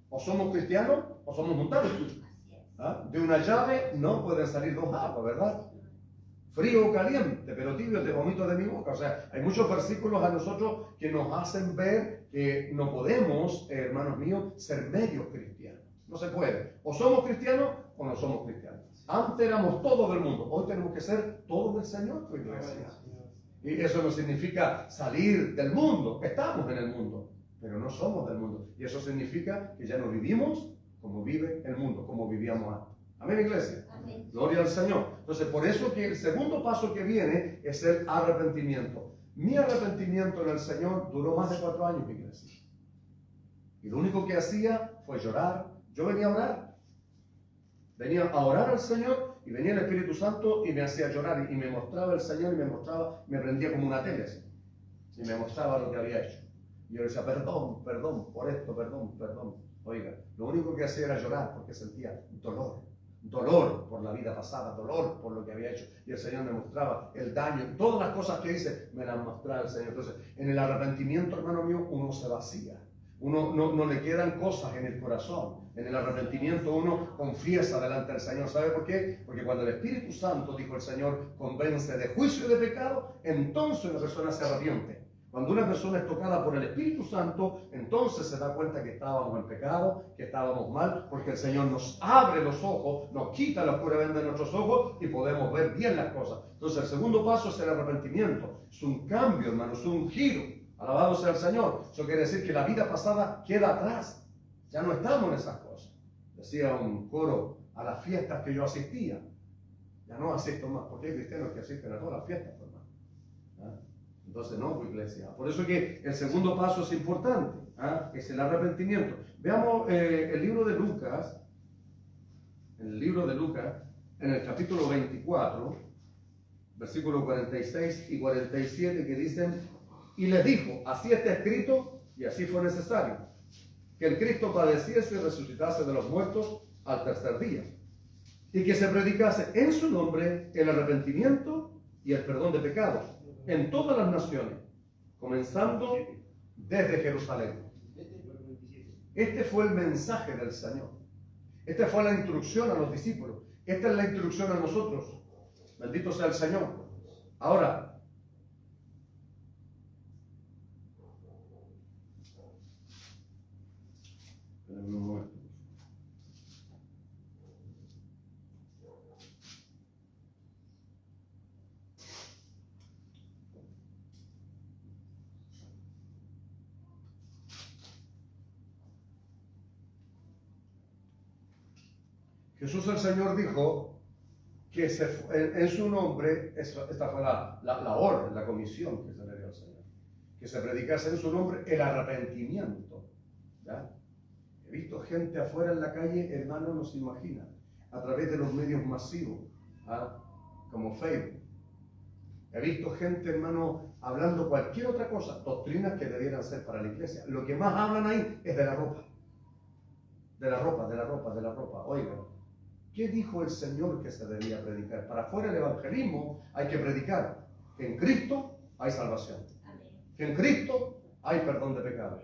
O somos cristianos o somos mundanos. ¿Ah? De una llave no pueden salir dos aguas, ¿verdad? Frío o caliente, pero tibio te vomito de mi boca. O sea, hay muchos versículos a nosotros que nos hacen ver que no podemos, hermanos míos, ser medios cristianos. No se puede. O somos cristianos o no somos cristianos. Antes éramos todos del mundo. Hoy tenemos que ser todos del Señor, tu iglesia. Y eso no significa salir del mundo. Estamos en el mundo, pero no somos del mundo. Y eso significa que ya no vivimos como vive el mundo, como vivíamos antes. Amén, iglesia. Amén. Gloria al Señor. Entonces, por eso que el segundo paso que viene es el arrepentimiento. Mi arrepentimiento en el Señor duró más de 4 años, mi iglesia. Y lo único que hacía fue llorar. Yo venía a orar. Venía a orar al Señor y venía el Espíritu Santo y me hacía llorar. Y me mostraba el Señor y me prendía como una tele así. Y me mostraba lo que había hecho. Y yo le decía: perdón, perdón por esto, perdón, perdón. Oiga, lo único que hacía era llorar porque sentía dolor. Dolor por la vida pasada, dolor por lo que había hecho. Y el Señor me mostraba el daño. Todas las cosas que hice me las mostraba el Señor. Entonces, en el arrepentimiento, hermano mío, uno se vacía. Uno no le quedan cosas en el corazón. En el arrepentimiento uno confiesa delante del Señor. ¿Sabe por qué? Porque cuando el Espíritu Santo, dijo el Señor, convence de juicio y de pecado, entonces la persona se arrepiente. Cuando una persona es tocada por el Espíritu Santo, entonces se da cuenta que estábamos en pecado, que estábamos mal, porque el Señor nos abre los ojos, nos quita la oscura venda de nuestros ojos y podemos ver bien las cosas. Entonces el segundo paso es el arrepentimiento. Es un cambio, hermano, es un giro. Alabado sea el Señor. Eso quiere decir que la vida pasada queda atrás. Ya no estamos en esas cosas. Decía un coro a las fiestas que yo asistía. Ya no asisto más, porque hay cristianos que asisten a todas las fiestas, hermano. ¿Ah? Entonces, no, iglesia. Por eso que el segundo paso es importante, ¿ah? Es el arrepentimiento. Veamos el libro de Lucas, en el capítulo 24, versículos 46 y 47, que dicen: y les dijo: así está escrito, y así fue necesario, que el Cristo padeciese y resucitase de los muertos al tercer día, y que se predicase en su nombre el arrepentimiento y el perdón de pecados en todas las naciones, comenzando desde Jerusalén. Este fue el mensaje del Señor. Esta fue la instrucción a los discípulos. Esta es la instrucción a nosotros. Bendito sea el Señor. Ahora, un momento. Jesús el Señor dijo que en su nombre, esta fue la orden, la comisión que se le dio al Señor, que se predicase en su nombre el arrepentimiento. ¿Ya? He visto gente afuera en la calle, hermano, no se imagina, a través de los medios masivos, ¿ah? Como Facebook. He visto gente, hermano, hablando cualquier otra cosa, doctrinas que debieran ser para la iglesia. Lo que más hablan ahí es de la ropa. De la ropa, de la ropa, de la ropa. Oigan, ¿qué dijo el Señor que se debía predicar? Para afuera del evangelismo hay que predicar que en Cristo hay salvación. Amén. Que en Cristo hay perdón de pecados.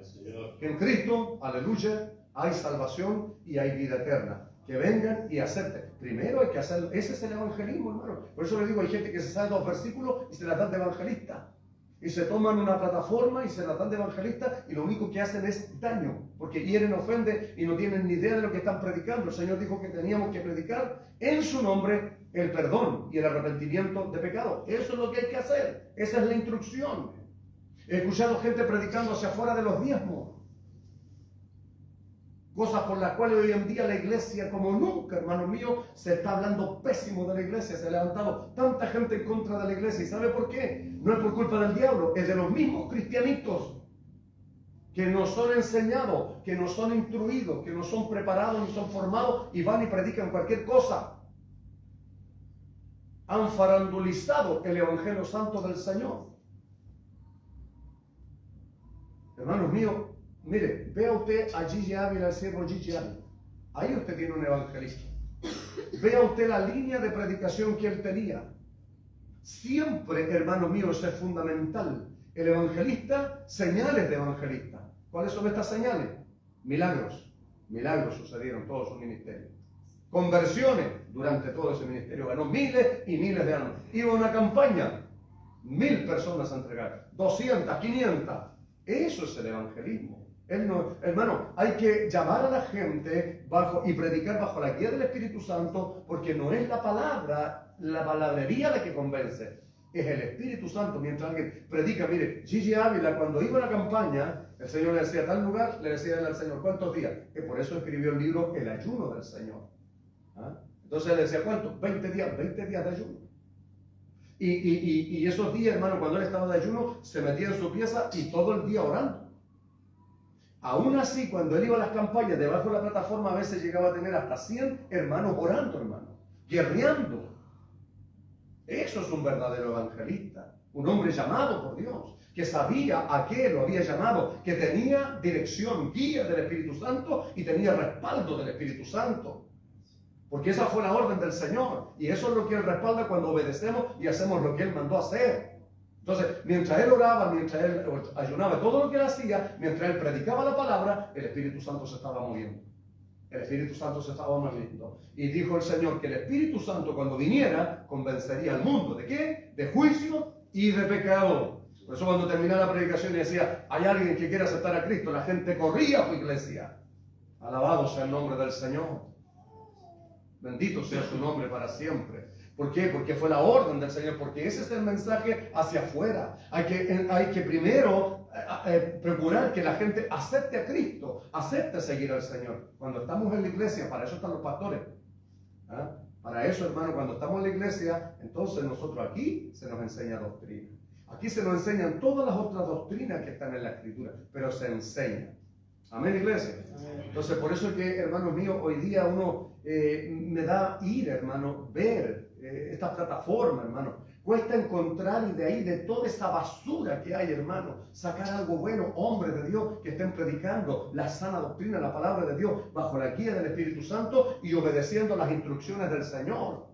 Que en Cristo, aleluya, hay salvación y hay vida eterna. Que vengan y acepten. Primero hay que hacerlo. Ese es el evangelismo, hermano. Por eso le digo, hay gente que se sabe 2 versículos y se las dan de evangelista. Y se toman una plataforma y se las dan de evangelista y lo único que hacen es daño. Porque hieren, ofenden y no tienen ni idea de lo que están predicando. El Señor dijo que teníamos que predicar en su nombre el perdón y el arrepentimiento de pecado. Eso es lo que hay que hacer. Esa es la instrucción. He escuchado gente predicando hacia afuera de los diezmos. Cosas por las cuales hoy en día la iglesia, como nunca, hermano mío, se está hablando pésimo de la iglesia. Se ha levantado tanta gente en contra de la iglesia. ¿Y sabe por qué? No es por culpa del diablo, es de los mismos cristianitos que no son enseñados, que no son instruidos, que no son preparados ni son formados y van y predican cualquier cosa. Han farandulizado el Evangelio Santo del Señor. Hermanos míos, mire, vea usted a Gigi Ávila, el siervo Gigi Ávila. Ahí usted tiene un evangelista. Vea usted la línea de predicación que él tenía. Siempre, hermano mío, eso es fundamental. El evangelista, señales de evangelista. ¿Cuáles son estas señales? Milagros. Milagros sucedieron todo su ministerio. Conversiones durante todo ese ministerio. Ganó miles y miles de almas. Iba a una campaña, 1000 personas a entregar. 200, 500. Eso es el evangelismo. Hermano, hay que llamar a la gente y predicar bajo la guía del Espíritu Santo, porque no es la palabra, la palabrería la que convence, es el Espíritu Santo. Mientras alguien predica, mire, Gigi Ávila cuando iba a la campaña, el Señor le decía a tal lugar, le decía al Señor, ¿cuántos días? Que por eso escribió el libro El ayuno del Señor. ¿Ah? Entonces él decía, ¿cuántos? 20 días de ayuno. Y esos días, hermano, cuando él estaba de ayuno, se metía en su pieza y todo el día orando. Aún así, cuando él iba a las campañas, debajo de la plataforma, a veces llegaba a tener hasta 100 hermanos orando, hermano, guerreando. Eso es un verdadero evangelista, un hombre llamado por Dios, que sabía a qué lo había llamado, que tenía dirección, guía del Espíritu Santo y tenía respaldo del Espíritu Santo. Porque esa fue la orden del Señor. Y eso es lo que Él respalda cuando obedecemos y hacemos lo que Él mandó hacer. Entonces, mientras Él oraba, mientras Él ayunaba, todo lo que Él hacía, mientras Él predicaba la palabra, el Espíritu Santo se estaba moviendo. El Espíritu Santo se estaba moviendo. Y dijo el Señor que el Espíritu Santo, cuando viniera, convencería al mundo. ¿De qué? De juicio y de pecado. Por eso cuando terminaba la predicación y decía, hay alguien que quiere aceptar a Cristo, la gente corría a su iglesia. Alabado sea el nombre del Señor. Bendito sea su nombre para siempre. ¿Por qué? Porque fue la orden del Señor, porque ese es el mensaje hacia afuera. Hay que primero procurar que la gente acepte a Cristo, acepte seguir al Señor. Cuando estamos en la iglesia, para eso están los pastores. ¿Ah? Para eso, hermano, cuando estamos en la iglesia, entonces nosotros aquí se nos enseña doctrina. Aquí se nos enseñan todas las otras doctrinas que están en la Escritura, pero se enseñan. Amén, iglesia. Entonces, por eso es que, hermanos míos, hoy día uno me da ir, hermano, ver esta plataforma, hermano. Cuesta encontrar y de ahí, de toda esa basura que hay, hermano, sacar algo bueno, hombres de Dios que estén predicando la sana doctrina, la palabra de Dios, bajo la guía del Espíritu Santo y obedeciendo las instrucciones del Señor.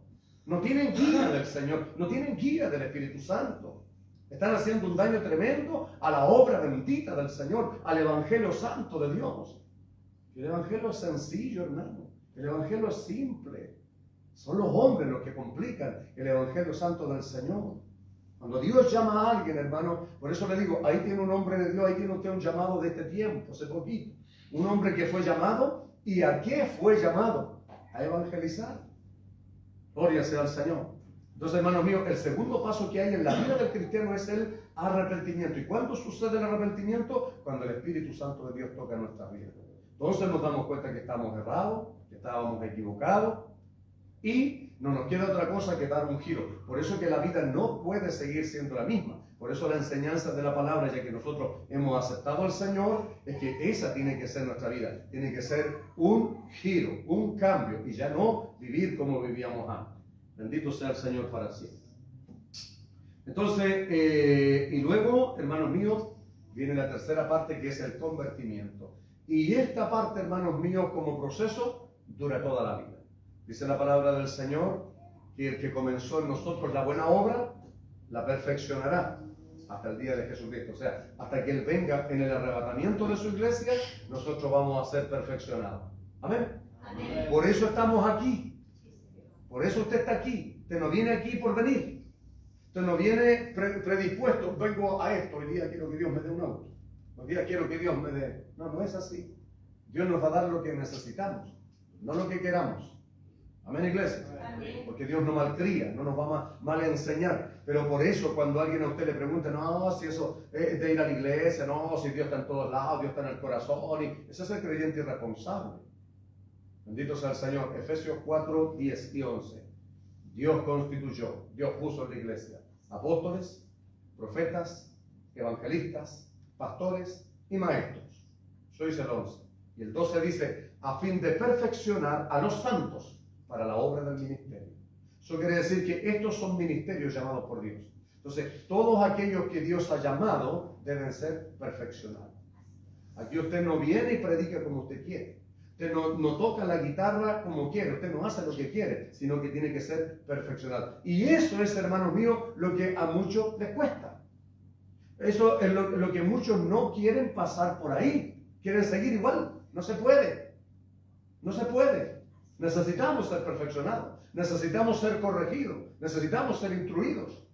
No tienen guía del Señor, no tienen guía del Espíritu Santo. Están haciendo un daño tremendo a la obra bendita del Señor, al Evangelio Santo de Dios. El Evangelio es sencillo, hermano. El Evangelio es simple. Son los hombres los que complican el Evangelio Santo del Señor. Cuando Dios llama a alguien, hermano, por eso le digo, ahí tiene un hombre de Dios, ahí tiene usted un llamado de este tiempo, hace poquito. Un hombre que fue llamado, ¿y a qué fue llamado? A evangelizar. Gloria sea al Señor. Entonces, hermanos míos, el segundo paso que hay en la vida del cristiano es el arrepentimiento. ¿Y cuándo sucede el arrepentimiento? Cuando el Espíritu Santo de Dios toca nuestra vida. Entonces nos damos cuenta que estamos errados, que estábamos equivocados y no nos queda otra cosa que dar un giro. Por eso que la vida no puede seguir siendo la misma. Por eso la enseñanza de la palabra, ya que nosotros hemos aceptado al Señor, es que esa tiene que ser nuestra vida. Tiene que ser un giro, un cambio y ya no vivir como vivíamos antes. Bendito sea el Señor para siempre. Entonces, y luego, hermanos míos, viene la tercera parte que es el convertimiento. Y esta parte, hermanos míos, como proceso, dura toda la vida. Dice la palabra del Señor que el que comenzó en nosotros la buena obra, la perfeccionará hasta el día de Jesucristo. O sea, hasta que Él venga en el arrebatamiento de su iglesia, nosotros vamos a ser perfeccionados. Amén. Amén. Por eso estamos aquí. Por eso usted está aquí. Usted no viene aquí por venir. Usted no viene predispuesto. Vengo a esto. Hoy día quiero que Dios me dé un auto. Hoy día quiero que Dios me dé. No, no es así. Dios nos va a dar lo que necesitamos, no lo que queramos. Amén, iglesia. Amén. Porque Dios no malcría, no nos va a mal enseñar. Pero por eso cuando alguien a usted le pregunta, no, si eso es de ir a la iglesia, no, si Dios está en todos lados, Dios está en el corazón, y ese es el creyente irresponsable. Bendito sea el Señor. Efesios 4, 10 y 11. Dios constituyó, Dios puso en la iglesia apóstoles, profetas, evangelistas, pastores y maestros. Eso dice el 11. Y el 12 dice, a fin de perfeccionar a los santos para la obra del ministerio. Eso quiere decir que estos son ministerios llamados por Dios. Entonces, todos aquellos que Dios ha llamado deben ser perfeccionados. Aquí usted no viene y predica como usted quiere. Usted no toca la guitarra como quiere. Usted no hace lo que quiere, sino que tiene que ser perfeccionado. Y eso es, hermanos míos, lo que a muchos les cuesta. Eso es lo que muchos no quieren pasar por ahí. Quieren seguir igual. No se puede. No se puede. Necesitamos ser perfeccionados. Necesitamos ser corregidos. Necesitamos ser instruidos.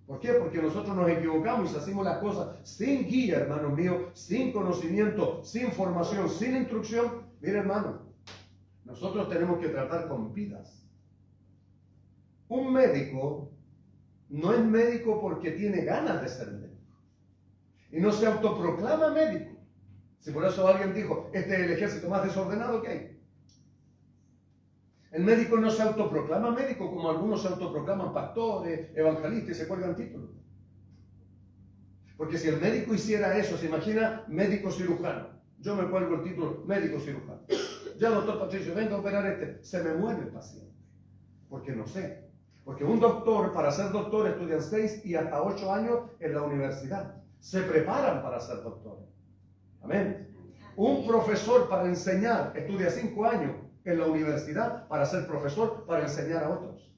¿Por qué? Porque nosotros nos equivocamos y hacemos las cosas sin guía, hermanos míos, sin conocimiento, sin formación, sin instrucción. Mira, hermano, nosotros tenemos que tratar con vidas. Un médico no es médico porque tiene ganas de ser médico. Y no se autoproclama médico. Si por eso alguien dijo, este es el ejército más desordenado que hay. El médico no se autoproclama médico como algunos se autoproclaman pastores, evangelistas y se cuelgan títulos. Porque si el médico hiciera eso, se imagina médico cirujano. Yo me cuelgo el título médico cirujano. Ya, doctor Patricio, venga a operar se me muere el paciente. Porque no sé. Porque un doctor, para ser doctor, estudian 6 y hasta 8 años en la universidad. Se preparan para ser doctores. Amén. Un profesor para enseñar estudia 5 años en la universidad para ser profesor, para enseñar a otros.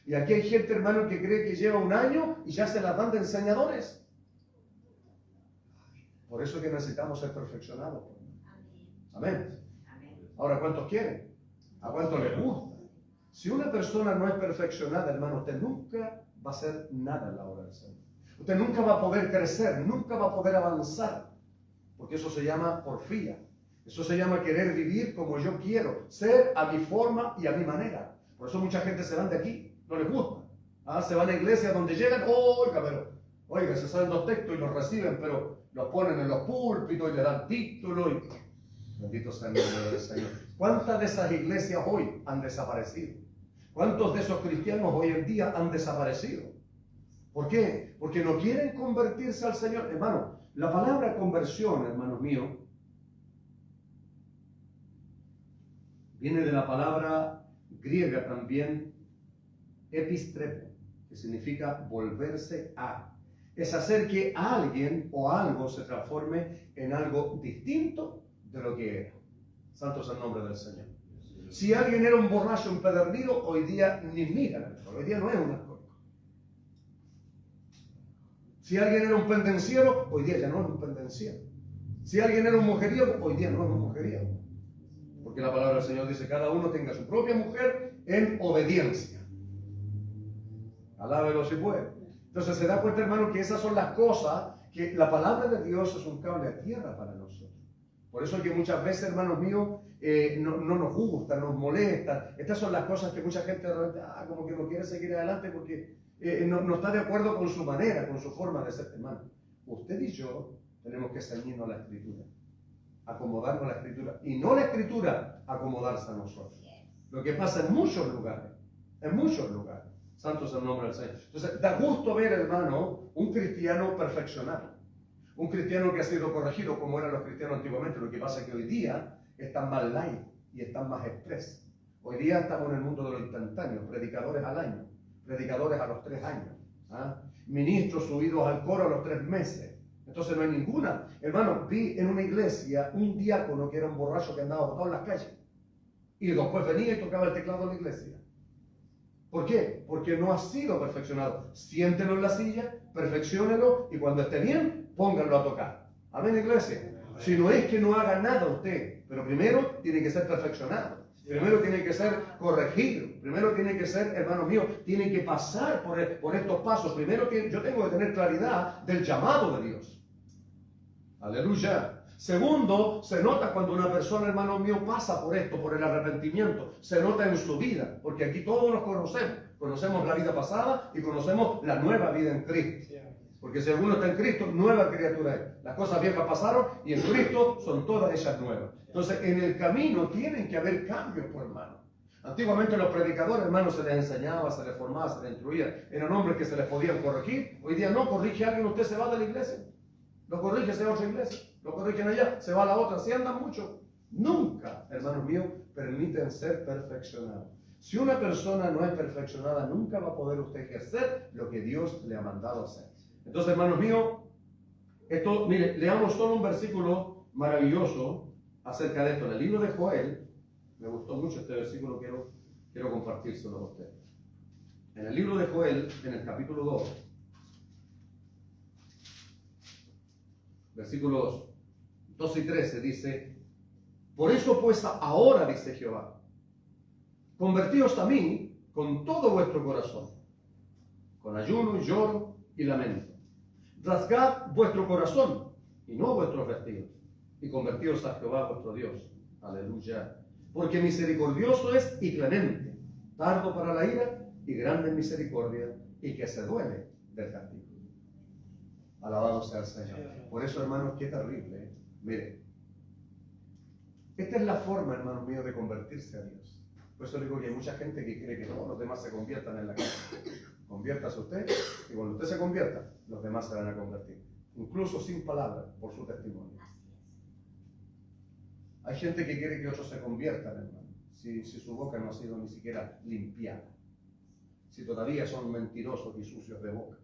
Y aquí hay gente, hermano, que cree que lleva 1 año y ya se las dan de enseñadores. Por eso es que necesitamos ser perfeccionados. Amén. Ahora, ¿cuántos quieren? ¿A cuántos les gusta? Si una persona no es perfeccionada, hermano, usted nunca va a hacer nada en la obra del Señor. Usted nunca va a poder crecer, nunca va a poder avanzar. Porque eso se llama porfía. Eso se llama querer vivir como yo quiero, ser a mi forma y a mi manera. Por eso mucha gente se van de aquí, no les gusta. Se van a iglesias donde llegan, oiga, se saben los textos y los reciben, pero los ponen en los púlpitos y le dan títulos. Bendito sea el nombre del Señor. ¿Cuántas de esas iglesias hoy han desaparecido? ¿Cuántos de esos cristianos hoy en día han desaparecido? ¿Por qué? Porque no quieren convertirse al Señor. Hermano, la palabra conversión, hermanos míos, viene de la palabra griega también, epistrepo, que significa volverse a. Es hacer que alguien o algo se transforme en algo distinto de lo que era. Santo es el nombre del Señor. Si alguien era un borracho empedernido, hoy día ni mira, hoy día no es un alcohólico. Si alguien era un pendenciero, hoy día ya no es un pendenciero. Si alguien era un mujeriego, hoy día no es un mujeriego. Porque la palabra del Señor dice, cada uno tenga su propia mujer en obediencia. Alábelo si puede. Entonces se da cuenta, hermano, que esas son las cosas que la palabra de Dios es un cable a tierra para nosotros. Por eso es que muchas veces, hermanos míos, no nos gusta, nos molesta. Estas son las cosas que mucha gente como que no quiere seguir adelante porque no está de acuerdo con su manera, con su forma de ser, hermano. Usted y yo tenemos que ceñirnos a la Escritura, acomodarnos a la Escritura, y no la Escritura acomodarse a nosotros. Lo que pasa en muchos lugares, santo es el nombre del Señor. Entonces, da gusto ver, hermano, un cristiano perfeccionado, un cristiano que ha sido corregido como eran los cristianos antiguamente. Lo que pasa es que hoy día están más light y están más express. Hoy día estamos en el mundo de lo instantáneo, predicadores al año, predicadores a los 3 años, ministros subidos al coro a los 3 meses. Entonces no hay ninguna. Hermano, vi en una iglesia un diácono que era un borracho que andaba botado en las calles. Y después venía y tocaba el teclado en la iglesia. ¿Por qué? Porque no ha sido perfeccionado. Siéntelo en la silla perfecciónelo y cuando esté bien, pónganlo a tocar. Amén, iglesia. Si no es que no haga nada usted, pero primero tiene que ser perfeccionado. Primero tiene que ser corregido. Primero tiene que ser, hermano mío, tiene que pasar por estos pasos. Primero yo tengo que tener claridad del llamado de Dios. Aleluya. Segundo, se nota cuando una persona, hermano mío, pasa por esto, por el arrepentimiento. Se nota en su vida, porque aquí todos nos conocemos. Conocemos la vida pasada y conocemos la nueva vida en Cristo. Porque si alguno está en Cristo, nueva criatura es. Las cosas viejas pasaron y en Cristo son todas ellas nuevas. Entonces, en el camino tienen que haber cambios, pues, hermano. Antiguamente los predicadores, hermanos, se les enseñaba, se les formaba, se les instruía. Eran hombres que se les podían corregir. Hoy día no, corrige a alguien, usted se va de la iglesia. Lo corrige, se va a otra iglesia. Lo corrigen allá, se va a la otra. Así andan mucho. Nunca, hermanos míos, permiten ser perfeccionados. Si una persona no es perfeccionada, nunca va a poder usted ejercer lo que Dios le ha mandado hacer. Entonces, hermanos míos, mire, leamos solo un versículo maravilloso acerca de esto. En el libro de Joel, me gustó mucho este versículo, quiero compartírselo a usted. En el libro de Joel, en el capítulo 2, versículos 12 y 13, dice: por eso pues ahora, dice Jehová, convertíos a mí con todo vuestro corazón, con ayuno y lloro y lamento. Rasgad vuestro corazón y no vuestros vestidos, y convertíos a Jehová vuestro Dios. Aleluya. Porque misericordioso es y clemente, tardo para la ira y grande en misericordia, y que se duele del castigo. Alabado sea el Señor. Por eso, hermanos, qué terrible, ¿eh? Mire, esta es la forma, hermanos míos, de convertirse a Dios. Por eso digo que hay mucha gente que quiere que todos los demás se conviertan en la casa. Conviértase usted, y cuando usted se convierta, los demás se van a convertir. Incluso sin palabras, por su testimonio. Hay gente que quiere que otros se conviertan, hermano, si su boca no ha sido ni siquiera limpiada. Si todavía son mentirosos y sucios de boca.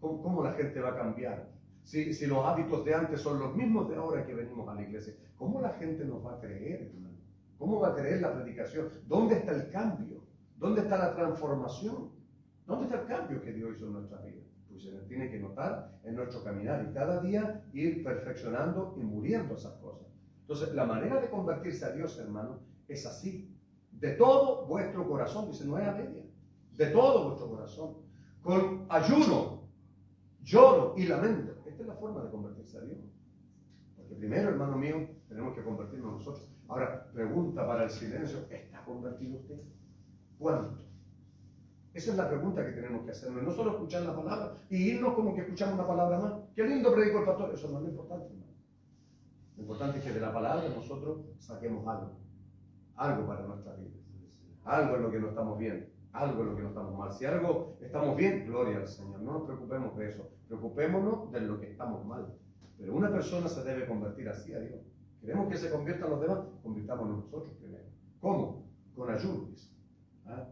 ¿Cómo la gente va a cambiar? Si los hábitos de antes son los mismos de ahora que venimos a la iglesia, ¿cómo la gente nos va a creer, hermano? ¿Cómo va a creer la predicación? ¿Dónde está el cambio? ¿Dónde está la transformación? ¿Dónde está el cambio que Dios hizo en nuestra vida? Pues se tiene que notar en nuestro caminar y cada día ir perfeccionando y muriendo esas cosas. Entonces, la manera de convertirse a Dios, hermano, es así. De todo vuestro corazón, dice, no es a media. De todo vuestro corazón. Con ayuno, lloro y lamento. Esta es la forma de convertirse a Dios. Porque primero, hermano mío, tenemos que convertirnos nosotros. Ahora, pregunta para el silencio, ¿está convertido usted? ¿Cuánto? Esa es la pregunta que tenemos que hacernos. No solo escuchar la palabra y irnos como que escuchamos una palabra más. Qué lindo predicó el pastor. Eso no es lo importante, hermano. Lo importante es que de la palabra nosotros saquemos algo. Algo para nuestra vida. Algo en lo que no estamos bien. Algo en lo que no estamos mal. Si algo estamos bien, gloria al Señor. No nos preocupemos de eso. Preocupémonos de lo que estamos mal. Pero una persona se debe convertir así a Dios. Queremos que se conviertan los demás, convirtámonos nosotros primero. ¿Cómo? Con ayuno, dice. ¿Ah?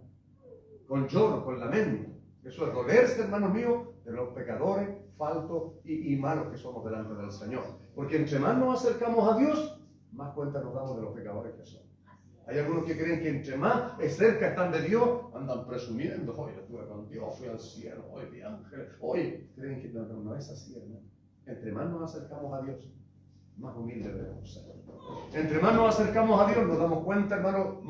Con lloro, con lamento. Eso es dolerse, hermanos míos, de los pecadores, faltos y malos que somos delante del Señor. Porque entre más nos acercamos a Dios, más cuenta nos damos de los pecadores que somos. Hay algunos que creen que entre más cerca están de Dios, andan presumiendo, hoy estuve con Dios, fui al cielo, hoy vi ángeles, hoy creen que no es así, hermano. Entre más nos acercamos a Dios, más humildes debemos ser. Entre más nos acercamos a Dios, nos damos cuenta, hermano,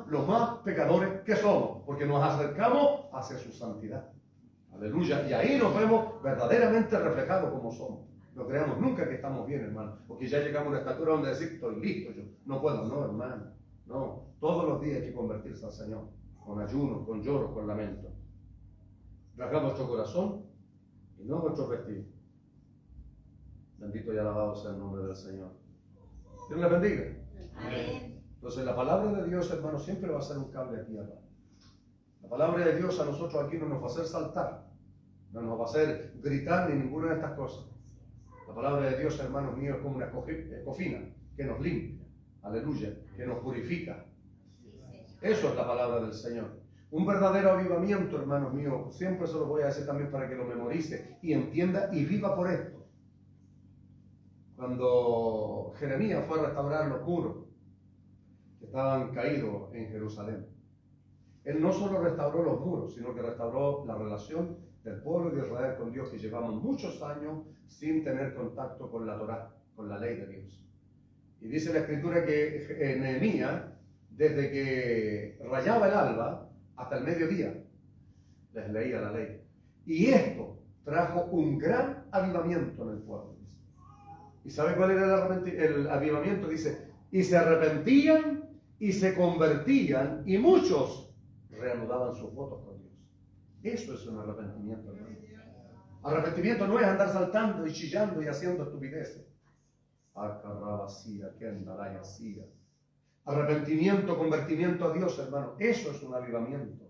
los más pecadores que somos, porque nos acercamos hacia su santidad. Aleluya. Y ahí nos vemos verdaderamente reflejados como somos. No creamos nunca que estamos bien, hermano, porque ya llegamos a una estatura donde decir, estoy listo, yo no puedo, no, hermano. No, todos los días hay que convertirse al Señor, con ayuno, con lloro, con lamento. Rasgad vuestro corazón y no vuestros vestidos. Bendito y alabado sea el nombre del Señor. Dios les bendiga. Amén. Entonces la palabra de Dios, hermano, siempre va a ser un cable aquí abajo. La palabra de Dios a nosotros aquí no nos va a hacer saltar, no nos va a hacer gritar ni ninguna de estas cosas. La palabra de Dios, hermanos míos, es como una cofina que nos limpia. Aleluya, que nos purifica. Eso es la palabra del Señor. Un verdadero avivamiento, hermanos míos, siempre se lo voy a decir también para que lo memorice y entienda y viva por esto. Cuando Jeremías fue a restaurar los muros que estaban caídos en Jerusalén, él no solo restauró los muros, sino que restauró la relación del pueblo de Israel con Dios, que llevamos muchos años sin tener contacto con la Torá, con la ley de Dios. Y dice la Escritura que Nehemías, desde que rayaba el alba hasta el mediodía, les leía la ley. Y esto trajo un gran avivamiento en el pueblo. ¿Y sabe cuál era el avivamiento? Dice, y se arrepentían y se convertían, y muchos reanudaban sus votos con Dios. Eso es un arrepentimiento, hermano. Arrepentimiento no es andar saltando y chillando y haciendo estupideces. Arrepentimiento, convertimiento a Dios, hermano. Eso es un avivamiento.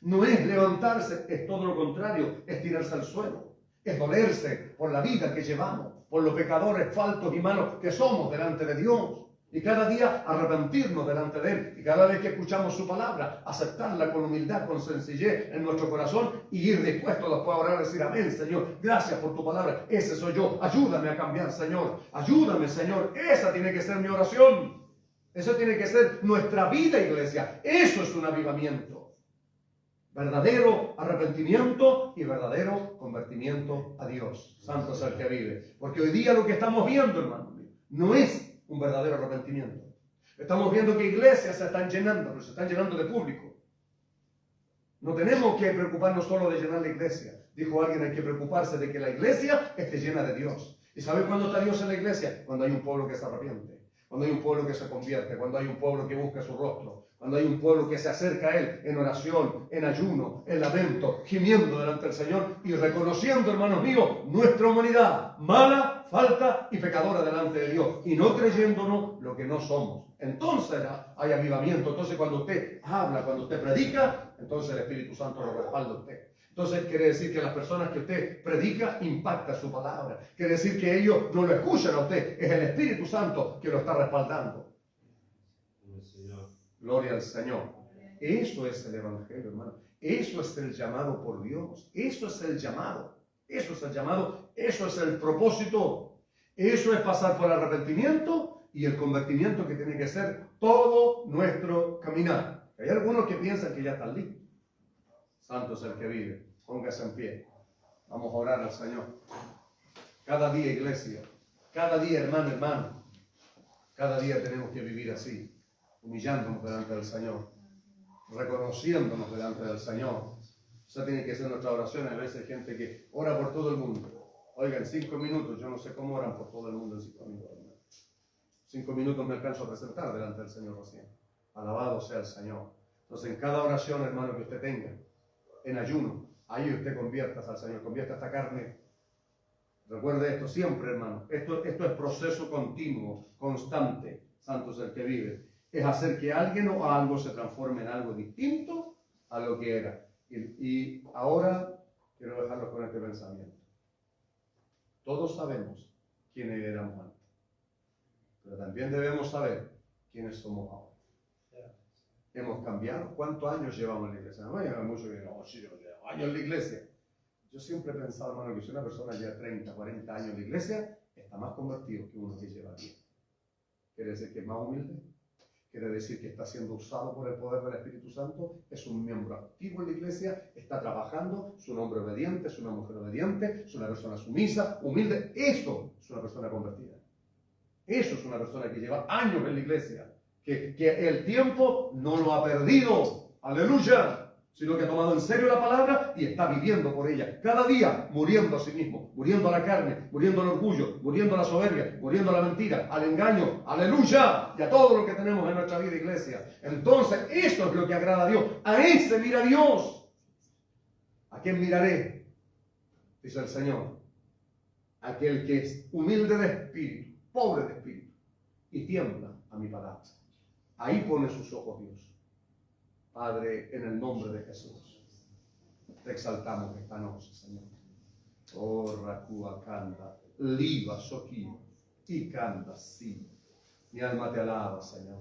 No es levantarse, es todo lo contrario, es tirarse al suelo. Es dolerse por la vida que llevamos, por los pecadores faltos y malos que somos delante de Dios. Y cada día arrepentirnos delante de Él. Y cada vez que escuchamos su palabra, aceptarla con humildad, con sencillez en nuestro corazón y ir dispuestos después a orar y decir, amén, Señor, gracias por tu palabra. Ese soy yo. Ayúdame a cambiar, Señor. Ayúdame, Señor. Esa tiene que ser mi oración. Eso tiene que ser nuestra vida, iglesia. Eso es un avivamiento. Verdadero arrepentimiento y verdadero convertimiento a Dios. Santo es el que vive. Porque hoy día lo que estamos viendo, hermano, no es un verdadero arrepentimiento. Estamos viendo que iglesias se están llenando, pero se están llenando de público. No tenemos que preocuparnos solo de llenar la iglesia. Dijo alguien, hay que preocuparse de que la iglesia esté llena de Dios. ¿Y sabe cuándo está Dios en la iglesia? Cuando hay un pueblo que se arrepiente, cuando hay un pueblo que se convierte, cuando hay un pueblo que busca su rostro, cuando hay un pueblo que se acerca a Él en oración, en ayuno, en lamento, gimiendo delante del Señor y reconociendo, hermanos míos, nuestra humanidad mala, falta y pecadora delante de Dios y no creyéndonos lo que no somos. Entonces hay avivamiento. Entonces cuando usted habla, cuando usted predica, entonces el Espíritu Santo lo respalda a usted. Entonces quiere decir que las personas que usted predica impacta su palabra. Quiere decir que ellos no lo escuchan a usted, es el Espíritu Santo que lo está respaldando. Gloria al Señor. Eso es el Evangelio, hermano. Eso es el llamado por Dios. Eso es el llamado. Eso es el llamado. Eso es el propósito. Eso es pasar por el arrepentimiento y el convertimiento que tiene que ser todo nuestro caminar. Hay algunos que piensan que ya están listos. Santo es el que vive. Póngase en pie. Vamos a orar al Señor. Cada día, iglesia. Cada día, hermano. Cada día tenemos que vivir así. Humillándonos delante del Señor, reconociéndonos delante del Señor. Esa tiene que ser nuestra oración. A veces hay gente que ora por todo el mundo. Oigan, 5 minutos, yo no sé cómo oran por todo el mundo en 5 minutos. 5 minutos me alcanzo a presentar delante del Señor recién. Alabado sea el Señor. Entonces, en cada oración, hermano, que usted tenga, en ayuno, ahí usted convierta al Señor, convierta esta carne. Recuerde esto siempre, hermano. Esto es proceso continuo, constante. Santo es el que vive. Es hacer que alguien o algo se transforme en algo distinto a lo que era. Y ahora quiero dejarlos con este pensamiento. Todos sabemos quiénes éramos antes, pero también debemos saber quiénes somos ahora. Hemos cambiado. ¿Cuántos años llevamos en la iglesia? No hay mucho que no, sí, yo llevo años en la iglesia. Yo siempre he pensado, hermano, que si una persona lleva 30, 40 años en la iglesia, está más convertido que uno que lleva 10. ¿Quiere decir que es más humilde? Quiere decir que está siendo usado por el poder del Espíritu Santo, es un miembro activo en la iglesia, está trabajando, es un hombre obediente, es una mujer obediente, es una persona sumisa, humilde. Eso es una persona convertida. Eso es una persona que lleva años en la iglesia, que el tiempo no lo ha perdido, aleluya, sino que ha tomado en serio la palabra y está viviendo por ella. Cada día muriendo a sí mismo, muriendo a la carne, muriendo al orgullo, muriendo a la soberbia, muriendo a la mentira, al engaño, aleluya, y a todo lo que tenemos en nuestra vida, iglesia. Entonces, eso es lo que agrada a Dios. A ese mira Dios. ¿A quién miraré? Dice el Señor. Aquel que es humilde de espíritu, pobre de espíritu, y tiembla a mi palabra. Ahí pone sus ojos Dios. Padre, en el nombre de Jesús, te exaltamos esta noche, Señor. Oh, Rakua canta, Liva, Soquí, y canta, sí. Mi alma te alaba, Señor,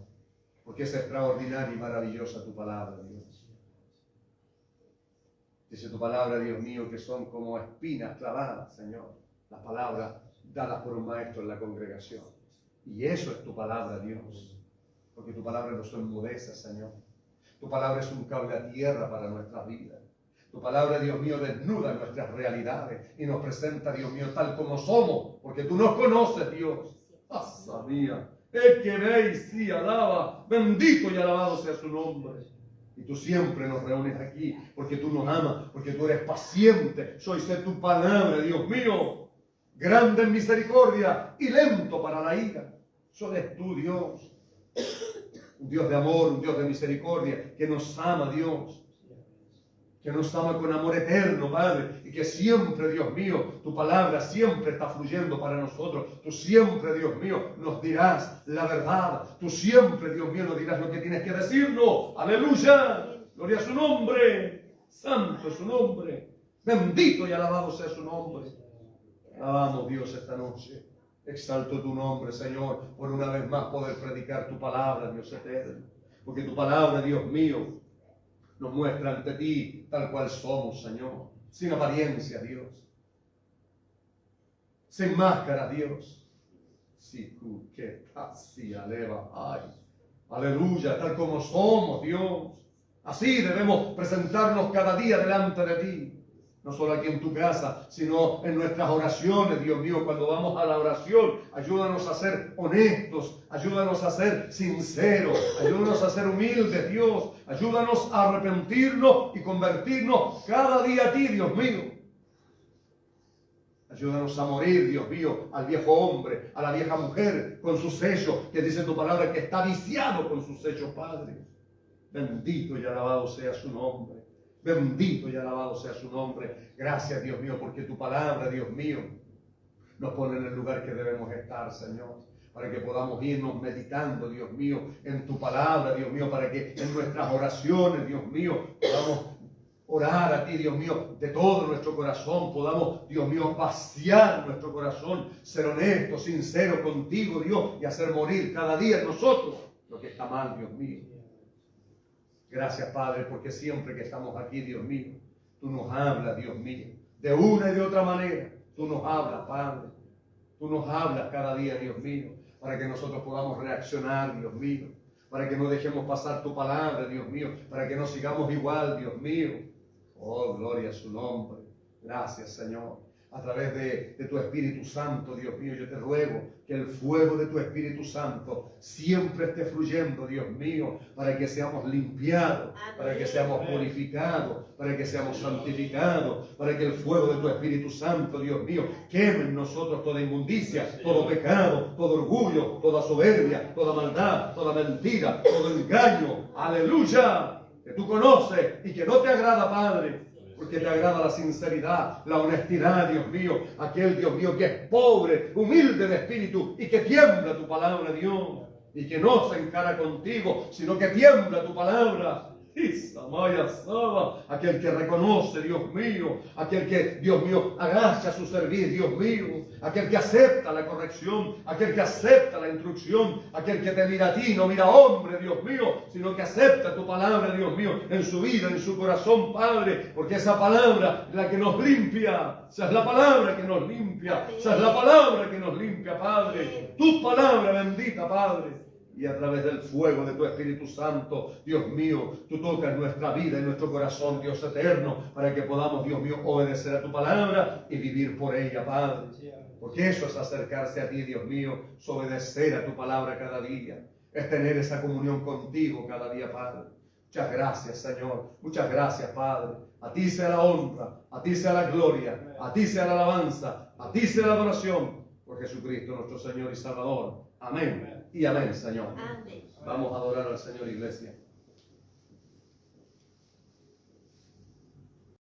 porque es extraordinaria y maravillosa tu palabra, Dios. Dice tu palabra, Dios mío, que son como espinas clavadas, Señor. Las palabras dadas por un maestro en la congregación. Y eso es tu palabra, Dios. Porque tu palabra nos enmudece, Señor. Tu palabra es un cable a tierra para nuestras vidas. Tu palabra, Dios mío, desnuda nuestras realidades y nos presenta, Dios mío, tal como somos, porque tú nos conoces, Dios. ¡Asa mía! El que ve y sí alaba, bendito y alabado sea su nombre. Y tú siempre nos reúnes aquí, porque tú nos amas, porque tú eres paciente. Soy sé tu palabra, Dios mío, grande en misericordia y lento para la ira. Soy tú, Dios, un Dios de amor, un Dios de misericordia, que nos ama, Dios. Que nos ama con amor eterno, Padre, y que siempre, Dios mío, tu palabra siempre está fluyendo para nosotros. Tú siempre, Dios mío, nos dirás la verdad. Tú siempre, Dios mío, nos dirás lo que tienes que decirnos. ¡Aleluya! ¡Gloria a su nombre! ¡Santo es su nombre! ¡Bendito y alabado sea su nombre! Alabamos, Dios, esta noche. Exalto tu nombre, Señor, por una vez más poder predicar tu palabra, Dios eterno. Porque tu palabra, Dios mío, nos muestra ante ti tal cual somos, Señor, sin apariencia, Dios, sin máscara, Dios. Si tú que así aleva, ay, aleluya, tal como somos, Dios. Así debemos presentarnos cada día delante de ti. No solo aquí en tu casa, sino en nuestras oraciones, Dios mío. Cuando vamos a la oración, ayúdanos a ser honestos, ayúdanos a ser sinceros, ayúdanos a ser humildes, Dios. Ayúdanos a arrepentirnos y convertirnos cada día a ti, Dios mío. Ayúdanos a morir, Dios mío, al viejo hombre, a la vieja mujer, con su sello, que dice tu palabra que está viciado con su sello, Padre. Bendito y alabado sea su nombre. Bendito y alabado sea su nombre. Gracias, Dios mío, porque tu palabra, Dios mío, nos pone en el lugar que debemos estar, Señor. Para que podamos irnos meditando, Dios mío, en tu palabra, Dios mío. Para que en nuestras oraciones, Dios mío, podamos orar a ti, Dios mío, de todo nuestro corazón. Podamos, Dios mío, vaciar nuestro corazón. Ser honesto, sincero contigo, Dios. Y hacer morir cada día en nosotros lo que está mal, Dios mío. Gracias, Padre, porque siempre que estamos aquí, Dios mío, tú nos hablas, Dios mío, de una y de otra manera. Tú nos hablas, Padre. Tú nos hablas cada día, Dios mío, para que nosotros podamos reaccionar, Dios mío, para que no dejemos pasar tu palabra, Dios mío, para que no sigamos igual, Dios mío. Oh, gloria a su nombre. Gracias, Señor. A través de tu Espíritu Santo, Dios mío, yo te ruego que el fuego de tu Espíritu Santo siempre esté fluyendo, Dios mío, para que seamos limpiados, para que seamos purificados, para que seamos santificados, para que el fuego de tu Espíritu Santo, Dios mío, queme en nosotros toda inmundicia, todo pecado, todo orgullo, toda soberbia, toda maldad, toda mentira, todo engaño. ¡Aleluya! Que tú conoces y que no te agrada, Padre. Porque te agrada la sinceridad, la honestidad, Dios mío. Aquel, Dios mío, que es pobre, humilde de espíritu y que tiembla tu palabra, Dios. Y que no se encara contigo, sino que tiembla tu palabra. Aquel que reconoce, Dios mío, aquel que, Dios mío, agacha su servir, Dios mío, aquel que acepta la corrección, aquel que acepta la instrucción, aquel que te mira a ti, no mira a hombre, Dios mío, sino que acepta tu palabra, Dios mío, en su vida, en su corazón, Padre, porque esa palabra es la que nos limpia, esa es la palabra que nos limpia, esa es la palabra que nos limpia, Padre, tu palabra bendita, Padre. Y a través del fuego de tu Espíritu Santo, Dios mío, tú tocas nuestra vida y nuestro corazón, Dios eterno, para que podamos, Dios mío, obedecer a tu palabra y vivir por ella, Padre. Porque eso es acercarse a ti, Dios mío, es obedecer a tu palabra cada día, es tener esa comunión contigo cada día, Padre. Muchas gracias, Señor. Muchas gracias, Padre. A ti sea la honra, a ti sea la gloria, a ti sea la alabanza, a ti sea la adoración, por Jesucristo nuestro Señor y Salvador. Amén y amén, Señor. Amén. Vamos a adorar al Señor, iglesia.